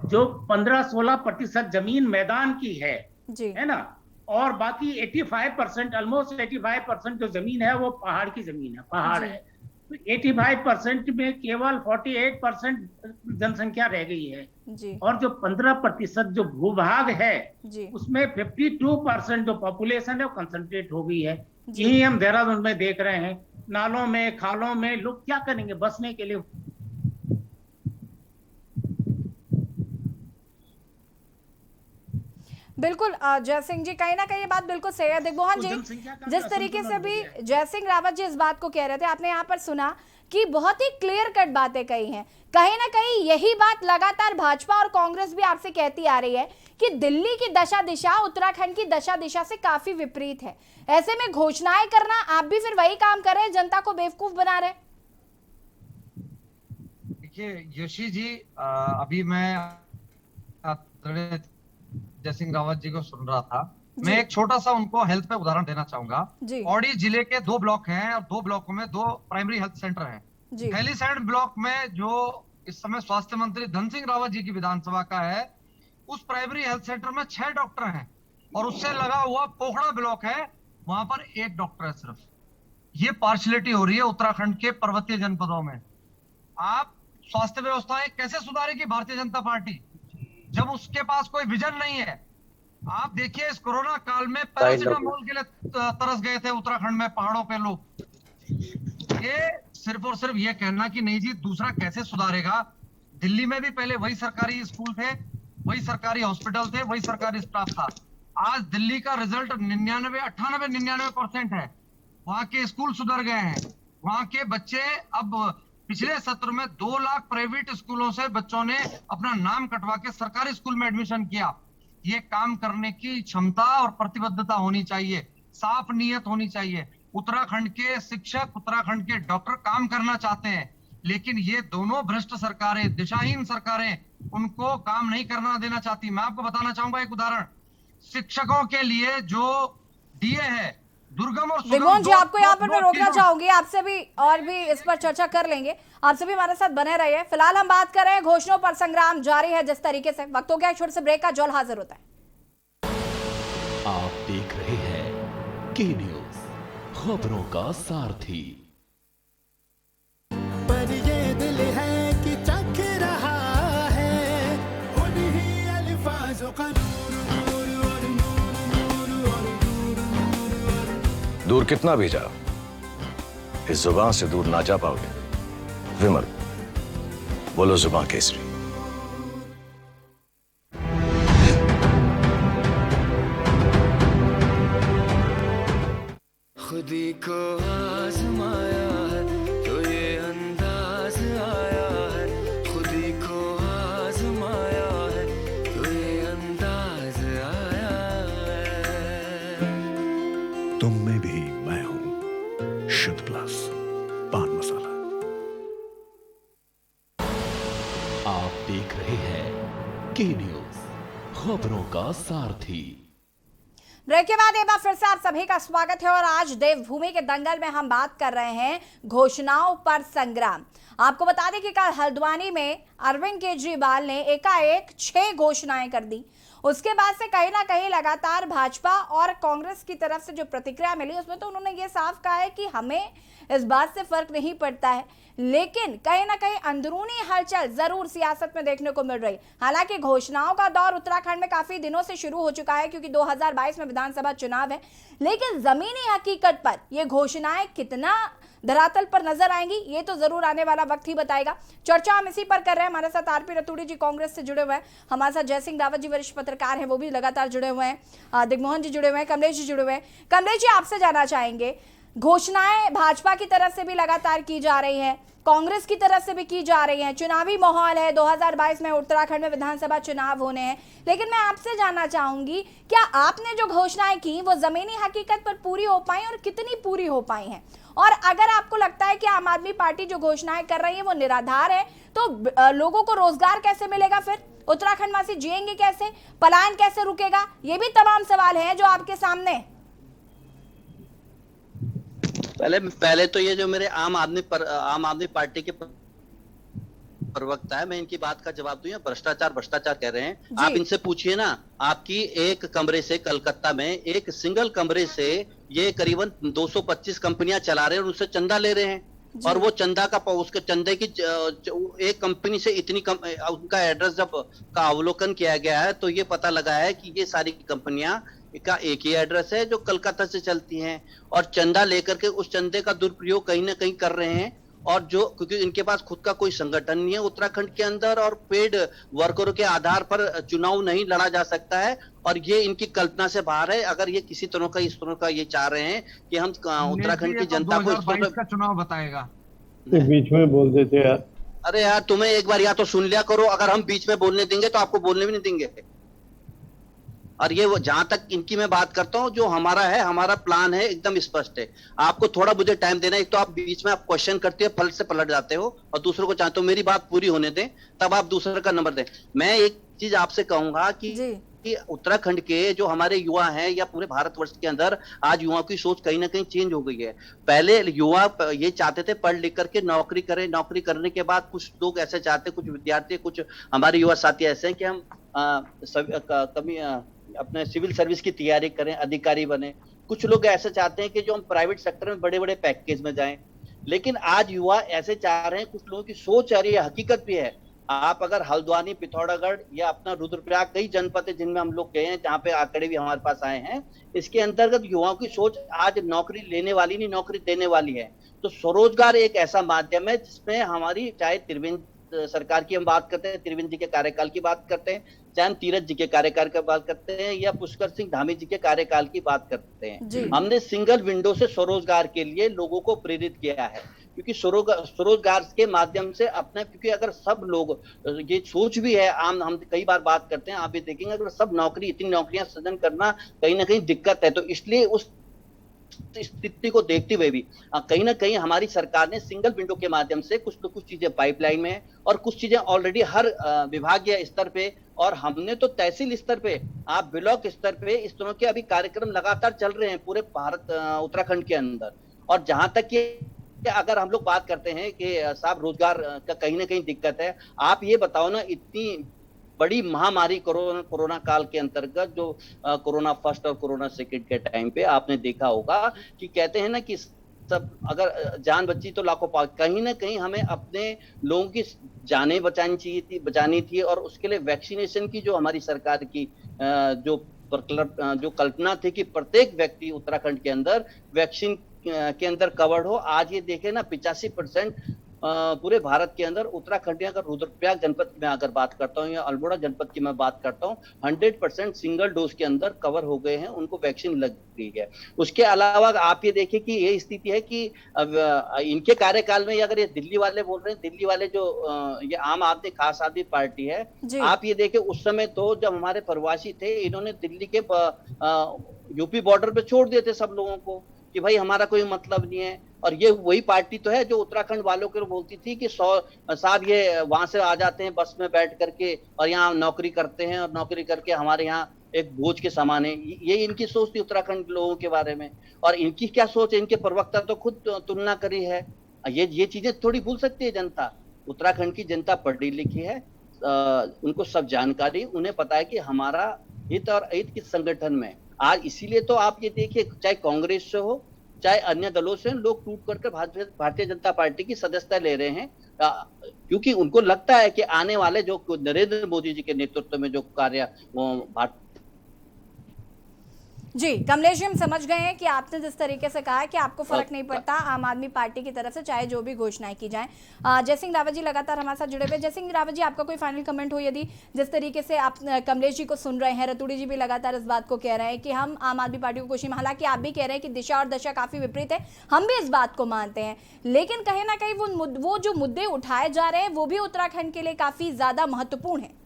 जो 15-16% जमीन मैदान की है ना, और बाकी 85% ऑलमोस्ट 85% जो जमीन है वो पहाड़ की जमीन है, पहाड़ है। तो 85% में केवल 48% जनसंख्या रह गई है, और जो 15% जो भूभाग है उसमें 52% जो पॉपुलेशन है वो कंसंट्रेट हो गई है। यही हम देहरादून में देख रहे हैं, नालों में, खालों में लोग क्या करेंगे बसने के लिए। बिल्कुल जय सिंह जी, कहीं ना कहीं ये बात बिल्कुल सही है। दिग्मोहन जी, जिस तरीके से भी जय सिंह रावत जी इस बात को कह रहे थे, आपने यहाँ पर सुना कि बहुत ही क्लियर कट बातें कही हैं। कहीं ना कहीं यही बात लगातार भाजपा और कांग्रेस भी आपसे कहती आ रही है कि दिल्ली की दशा दिशा उत्तराखंड की दशा दिशा से काफी विपरीत है। ऐसे में घोषणाएं करना, आप भी फिर वही काम कर रहे हैं, जनता को बेवकूफ बना रहे। देखिए यशी जी, अभी मैं जय सिंह रावत जी को सुन रहा था, मैं एक छोटा सा उनको हेल्थ पे उदाहरण देना चाहूंगा। पौड़ी जिले के 2 ब्लॉक हैं और 2 ब्लॉकों में 2 प्राइमरी हेल्थ सेंटर हैं। हैलीसैंड ब्लॉक में जो इस समय स्वास्थ्य मंत्री धन सिंह रावत जी की विधानसभा का है, उस प्राइमरी हेल्थ सेंटर में 6 डॉक्टर हैं, और उससे लगा हुआ पोखड़ा ब्लॉक है, वहां पर 1 डॉक्टर है सिर्फ। ये पार्शलिटी हो रही है उत्तराखंड के पर्वतीय जनपदों में। आप स्वास्थ्य व्यवस्थाएं कैसे सुधारेगी भारतीय जनता पार्टी जब उसके पास कोई विजन नहीं है। आप देखिए इस कोरोना काल में पैरासिटामोल के लिए तरस गए थे उत्तराखंड में पहाड़ों पे लोग। ये सिर्फ और सिर्फ ये कहना कि नहीं जी दूसरा कैसे सुधारेगा। दिल्ली में भी पहले वही सरकारी स्कूल थे, वही सरकारी हॉस्पिटल थे, वही सरकारी स्टाफ था। आज दिल्ली का रिजल्ट 99% है। वहां के स्कूल सुधर गए हैं, वहां के बच्चे अब पिछले सत्र में 2 लाख प्राइवेट स्कूलों से बच्चों ने अपना नाम कटवा के सरकारी स्कूल में एडमिशन किया। ये काम करने की क्षमता और प्रतिबद्धता होनी चाहिए, साफ नीयत होनी चाहिए। उत्तराखंड के शिक्षक, उत्तराखंड के डॉक्टर काम करना चाहते हैं, लेकिन ये दोनों भ्रष्ट सरकारें, दिशाहीन सरकारें उनको काम नहीं करना देना चाहती। मैं आपको बताना चाहूंगा एक उदाहरण, शिक्षकों के लिए जो डीए है, दुर्गम और दिग्मोहन जी, आपको यहाँ पर मैं रोकना चाहूंगी, आपसे भी और भी इस पर चर्चा कर लेंगे, आपसे भी हमारे साथ बने रहिए। फिलहाल हम बात कर रहे हैं घोषणाओं पर संग्राम जारी है जिस तरीके से। वक्त हो गया एक छोटे से ब्रेक का, जल्द हाजिर होता है। आप देख रहे हैं के न्यूज, खबरों का सारथी। पर ये दिल है कि चख रहा है उन्हीं अल्फाजों का दूर कितना भी जाओ, इस जुबान से दूर ना जा पाओगे। विमल, बोलो जुबान केसरी। खुदी को आजमाया है तो ये अंदाज आया है, खुदी को आजमाया है तो ये अंदाज आया है। तुम में भी मैं हूं, शुद्ध प्लस पान मसाला। आप देख रहे हैं के न्यूज, खबरों का सारथी। ब्रेक के बाद एक बार फिर से आप सभी का स्वागत है और आज देवभूमि के दंगल में हम बात कर रहे हैं घोषणाओं पर संग्राम। आपको बता दें कि कल हल्द्वानी में अरविंद केजरीवाल ने एकाएक 6 घोषणाएं कर दी। उसके बाद से कहीं ना कहीं लगातार भाजपा और कांग्रेस की तरफ से जो प्रतिक्रिया मिली उसमें तो उन्होंने ये साफ कहा है कि हमें इस बात से फर्क नहीं पड़ता है, लेकिन कहीं ना कहीं अंदरूनी हलचल जरूर सियासत में देखने को मिल रही। हालांकि घोषणाओं का दौर उत्तराखंड में काफी दिनों से शुरू हो चुका है क्योंकि 2022 में विधानसभा चुनाव है, लेकिन जमीनी हकीकत पर यह घोषणाएं कितना धरातल पर नजर आएंगी ये तो जरूर आने वाला वक्त ही बताएगा। चर्चा हम इसी पर कर रहे हैं। हमारे साथ आरपी रतूड़ी जी कांग्रेस से जुड़े हुए हैं, हमारे साथ जय सिंह रावत जी वरिष्ठ पत्रकार हैं, वो भी लगातार जुड़े हुए हैं, दिग्मोहन जी जुड़े हुए हैं, कमलेश जी जुड़े हुए हैं। कमलेश जी, आपसे जानना चाहेंगे, घोषणाएं भाजपा की तरफ से भी लगातार की जा रही है, कांग्रेस की तरफ से भी की जा रही है, चुनावी माहौल है, 2022 में उत्तराखंड में विधानसभा चुनाव होने हैं, लेकिन मैं आपसे जानना चाहूंगी क्या आपने जो घोषणाएं की वो जमीनी हकीकत पर पूरी हो पाई और कितनी पूरी हो पाई हैं? और अगर आपको लगता है कि आम आदमी पार्टी जो घोषणाएं कर रही है वो निराधार है तो लोगों को रोजगार कैसे मिलेगा, फिर उत्तराखंड वासी जिएंगे कैसे, पलायन कैसे रुकेगा? ये भी तमाम सवाल हैं जो आपके सामने। पहले तो ये जो मेरे आम आदमी पार्टी के प्रवक्ता है, मैं इनकी बात का जवाब दूं। भ्रष्टाचार कह रहे हैं। आप इनसे पूछिए ना, आपकी एक कमरे से कलकत्ता में एक सिंगल कमरे से ये करीबन 225 कंपनियां चला रहे हैं और उससे चंदा ले रहे हैं, और वो चंदा का उसके चंदे की एक कंपनी से इतनी उनका एड्रेस जब का अवलोकन किया गया है तो ये पता लगा है कि ये सारी कंपनियां का एक ही एड्रेस है जो कलकत्ता से चलती हैं, और चंदा लेकर के उस चंदे का दुरुपयोग कहीं ना कहीं कर रहे हैं। और जो क्योंकि इनके पास खुद का कोई संगठन नहीं है उत्तराखंड के अंदर, और पेड वर्करों के आधार पर चुनाव नहीं लड़ा जा सकता है, और ये इनकी कल्पना से बाहर है। अगर ये किसी तरह का ये चाह रहे हैं कि हम उत्तराखंड की जनता को 2022 का चुनाव बताएगा। बीच में बोल देते यार। अरे यार, तुम्हें एक बार या तो सुन लिया करो, अगर हम बीच में बोलने देंगे तो आपको बोलने भी नहीं देंगे। और ये जहां तक इनकी मैं बात करता हूं, जो हमारा प्लान है एकदम स्पष्ट है। आपको थोड़ा मुझे टाइम देना, एक तो आप बीच में आप क्वेश्चन करते हो, फल से पलट जाते हो, और दूसरों को चाहते हो मेरी बात पूरी होने दें, तब आप दूसरे का नंबर दें। मैं एक चीज आपसे कहूंगा कि उत्तराखंड के जो हमारे युवा हैं या पूरे भारतवर्ष के अंदर आज युवाओं की सोच कहीं ना कहीं चेंज हो गई है। पहले युवा ये चाहते थे पढ़ लिख करके नौकरी करें, नौकरी करने के बाद कुछ लोग ऐसे चाहते, कुछ विद्यार्थी, कुछ हमारे युवा साथी ऐसे हैं कि हम अपने सिविल सर्विस की तैयारी करें, अधिकारी बने। कुछ लोग ऐसे चाहते हैं कि जो हम प्राइवेट सेक्टर में बड़े बड़े पैकेज में जाएं। लेकिन आज युवा ऐसे चाह रहे हैं, कुछ लोगों की सोच आ रही है, हकीकत भी है। आप अगर हल्द्वानी, पिथौरागढ़ या अपना रुद्रप्रयाग, कई जनपद है जिनमें हम लोग गए हैं, जहाँ पे आंकड़े भी हमारे पास आए हैं, इसके अंतर्गत युवाओं की सोच आज नौकरी लेने वाली नहीं, नौकरी देने वाली है। तो स्वरोजगार एक ऐसा माध्यम है जिसमें हमारी, चाहे त्रिवेंद्र सरकार की हम बात करते हैं, त्रिवेंद्र जी के कार्यकाल की बात करते हैं, चाहे हम तीरथ जी के कार्यकाल की बात करते हैं, या पुष्कर सिंह धामी जी के कार्यकाल की बात करते हैं, हमने सिंगल विंडो से स्वरोजगार के लिए लोगों को प्रेरित किया है। क्योंकि स्वरोजगार के माध्यम से अपने, क्योंकि अगर सब लोग, ये सोच भी है आम, हम कई बार बात करते हैं, आप भी देखेंगे अगर सब नौकरी, इतनी नौकरियां सृजन करना कहीं ना कहीं दिक्कत है। तो इसलिए उस स्थिति को देखते हुए भी कहीं ना कहीं हमारी सरकार ने सिंगल विंडो के माध्यम से कुछ चीजें पाइपलाइन में है और कुछ चीजें ऑलरेडी हर विभागीय स्तर पे, और हमने तो तहसील स्तर पे, आप ब्लॉक स्तर पे इस तरह के अभी कार्यक्रम लगातार चल रहे हैं पूरे भारत, उत्तराखंड के अंदर। और जहां तक कि अगर हम लोग बात करते हैं कि साहब रोजगार का कहीं ना कहीं दिक्कत है, आप ये बताओ ना, इतनी बड़ी महामारी कोरोना काल के अंतर्गत जो कोरोना फर्स्ट और कोरोना सेकंड के टाइम पे आपने देखा होगा कि कहते हैं ना कि सब अगर जान बची तो लाखों पार, कहीं ना कहीं हमें अपने लोगों की जानें बचानी थी और उसके लिए वैक्सीनेशन की जो हमारी सरकार की जो कल्पना थी कि प्रत्येक व्यक्ति उत्तराखंड के अंदर वैक्सीन के अंदर कवर्ड हो। आज ये देखे ना 85% पूरे भारत के अंदर उत्तराखंड के, अगर रुद्रप्रयाग जनपद में अगर बात करता हूँ या अल्मोड़ा जनपद की मैं बात करता हूँ, 100% सिंगल डोज के अंदर कवर हो गए हैं, उनको वैक्सीन लग गई है। उसके अलावा आप ये देखिए कि ये स्थिति है कि इनके कार्यकाल में, अगर ये दिल्ली वाले बोल रहे हैं, दिल्ली वाले जो ये आम आदमी खास आदमी पार्टी है, आप ये देखिए उस समय तो जब हमारे प्रवासी थे, इन्होंने दिल्ली के यूपी बॉर्डर पे छोड़ दिए थे सब लोगों को कि भाई हमारा कोई मतलब नहीं है। और ये वही पार्टी तो है जो उत्तराखंड वालों को बोलती थी कि साहब ये वहां से आ जाते हैं बस में बैठ करके और यहाँ नौकरी करते हैं और नौकरी करके हमारे यहाँ एक बोझ के समान है। ये इनकी सोच थी उत्तराखंड लोगों के बारे में। और इनकी क्या सोच है, इनके प्रवक्ता तो खुद तुलना करी है। ये चीजें थोड़ी भूल सकती है जनता। उत्तराखंड की जनता पढ़ी लिखी है, उनको सब जानकारी, उन्हें पता है कि हमारा हित और अहित किस संगठन में। आज इसीलिए तो आप ये देखिए, चाहे कांग्रेस से हो चाहे अन्य दलों से, लोग टूट करके भारतीय जनता पार्टी की सदस्यता ले रहे हैं, क्योंकि उनको लगता है कि आने वाले जो नरेंद्र मोदी जी के नेतृत्व में जो कार्य वो जी कमलेश जी, हम समझ गए हैं कि आपने जिस तरीके से कहा है कि आपको फर्क नहीं पड़ता आम आदमी पार्टी की तरफ से चाहे जो भी घोषणाएं की जाएं। जय सिंह रावत जी लगातार हमारे साथ जुड़े हुए। जय सिंह रावत जी, आपका कोई फाइनल कमेंट हो? यदि जिस तरीके से आप कमलेश जी को सुन रहे हैं, रतूड़ी जी भी लगातार इस बात को कह रहे हैं कि हम आम आदमी पार्टी को खुशी में, हालांकि आप भी कह रहे हैं कि दिशा और दशा काफी विपरीत है, हम भी इस बात को मानते हैं, लेकिन कहीं ना कहीं वो जो मुद्दे उठाए जा रहे हैं वो भी उत्तराखंड के लिए काफी ज्यादा महत्वपूर्ण है।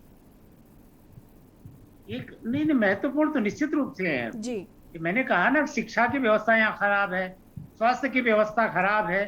नहीं, महत्वपूर्ण तो निश्चित रूप से है जी। मैंने कहा ना, शिक्षा की व्यवस्था यहाँ खराब है, स्वास्थ्य की व्यवस्था खराब है,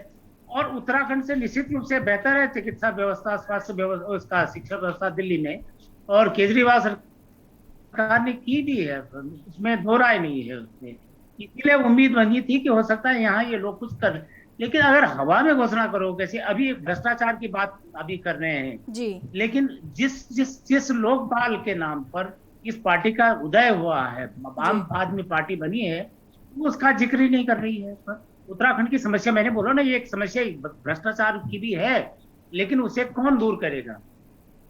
और उत्तराखंड से निश्चित रूप से बेहतर है चिकित्सा व्यवस्था, स्वास्थ्य व्यवस्था, उसका शिक्षा व्यवस्था दिल्ली में। और केजरीवाल सरकार ने की भी है, उसमें दो राय नहीं है उसमें। इसलिए उम्मीद बनी थी कि हो सकता है यहाँ ये लोग कुछ कर, लेकिन अगर हवा में घोषणा करो, जैसे अभी भ्रष्टाचार की बात अभी कर रहे हैं जी, लेकिन जिस लोकपाल के नाम पर इस पार्टी का उदय हुआ है, आम आदमी पार्टी बनी है, वो उसका जिक्र ही नहीं कर रही है। उत्तराखंड की समस्या, मैंने बोला ना, ये एक समस्या भ्रष्टाचार की भी है, लेकिन उसे कौन दूर करेगा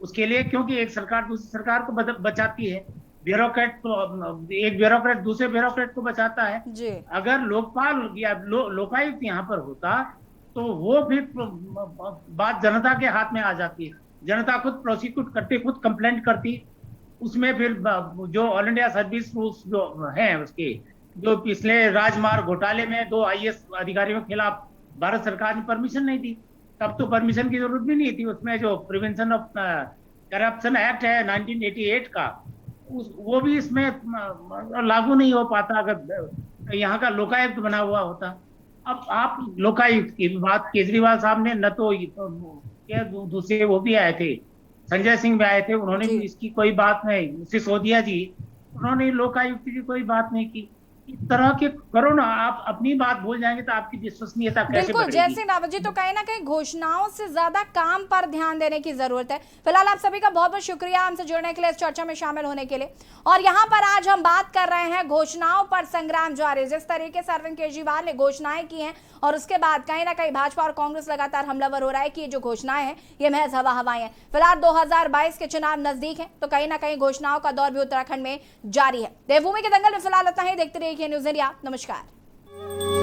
उसके लिए, क्योंकि एक सरकार दूसरी सरकार को बचाती है, ब्यूरोक्रेट को, एक ब्यूरोक्रेट दूसरे ब्यूरोक्रेट को बचाता है जी। अगर लोकपाल या लोकायुक्त यहाँ पर होता तो वो भी बात जनता के हाथ में आ जाती है, जनता खुद प्रोसिक्यूट करती, खुद कंप्लेंट करती, उसमें फिर जो ऑल इंडिया सर्विस रूल्स जो हैं उसके, जो पिछले राजमार्ग घोटाले में 2 IAS अधिकारियों के खिलाफ भारत सरकार ने परमिशन नहीं दी, तब तो परमिशन की जरूरत भी नहीं थी। उसमें जो प्रिवेंशन ऑफ करप्शन एक्ट है 1988 का, वो भी इसमें लागू नहीं हो पाता अगर यहाँ का लोकायुक्त बना हुआ होता। अब आप लोकायुक्त की बात, केजरीवाल साहब ने न तो दूसरे वो भी आए थे, संजय सिंह भी आए थे, उन्होंने भी इसकी कोई बात नहीं, सिसोदिया जी, उन्होंने लोकायुक्त की कोई बात नहीं की। इस तरह के करो ना, आप अपनी बात भूल जाएंगे तो आपकी विश्वसनीयता कैसे बिल्कुल। बढ़ेगी? जय सिंह रावत जी, तो कहीं ना कहीं घोषणाओं से ज्यादा काम पर ध्यान देने की जरूरत है। फिलहाल आप सभी का बहुत बहुत शुक्रिया हमसे जुड़ने के लिए, इस चर्चा में शामिल होने के लिए। और यहाँ पर आज हम बात कर रहे हैं घोषणाओं पर संग्राम जारी। जिस तरीके से अरविंद केजरीवाल ने घोषणाएं की हैं और उसके बाद कहीं ना कहीं भाजपा और कांग्रेस लगातार हमलावर हो रहा है कि ये जो घोषणाएं हैं ये महज हवाएं हैं। फिलहाल 2022 के चुनाव नजदीक हैं, तो कहीं ना कहीं घोषणाओं का दौर भी उत्तराखंड में जारी है। देवभूमि के दंगल में फिलहाल इतना ही। देखते रहिए न्यूज़ इंडिया। नमस्कार।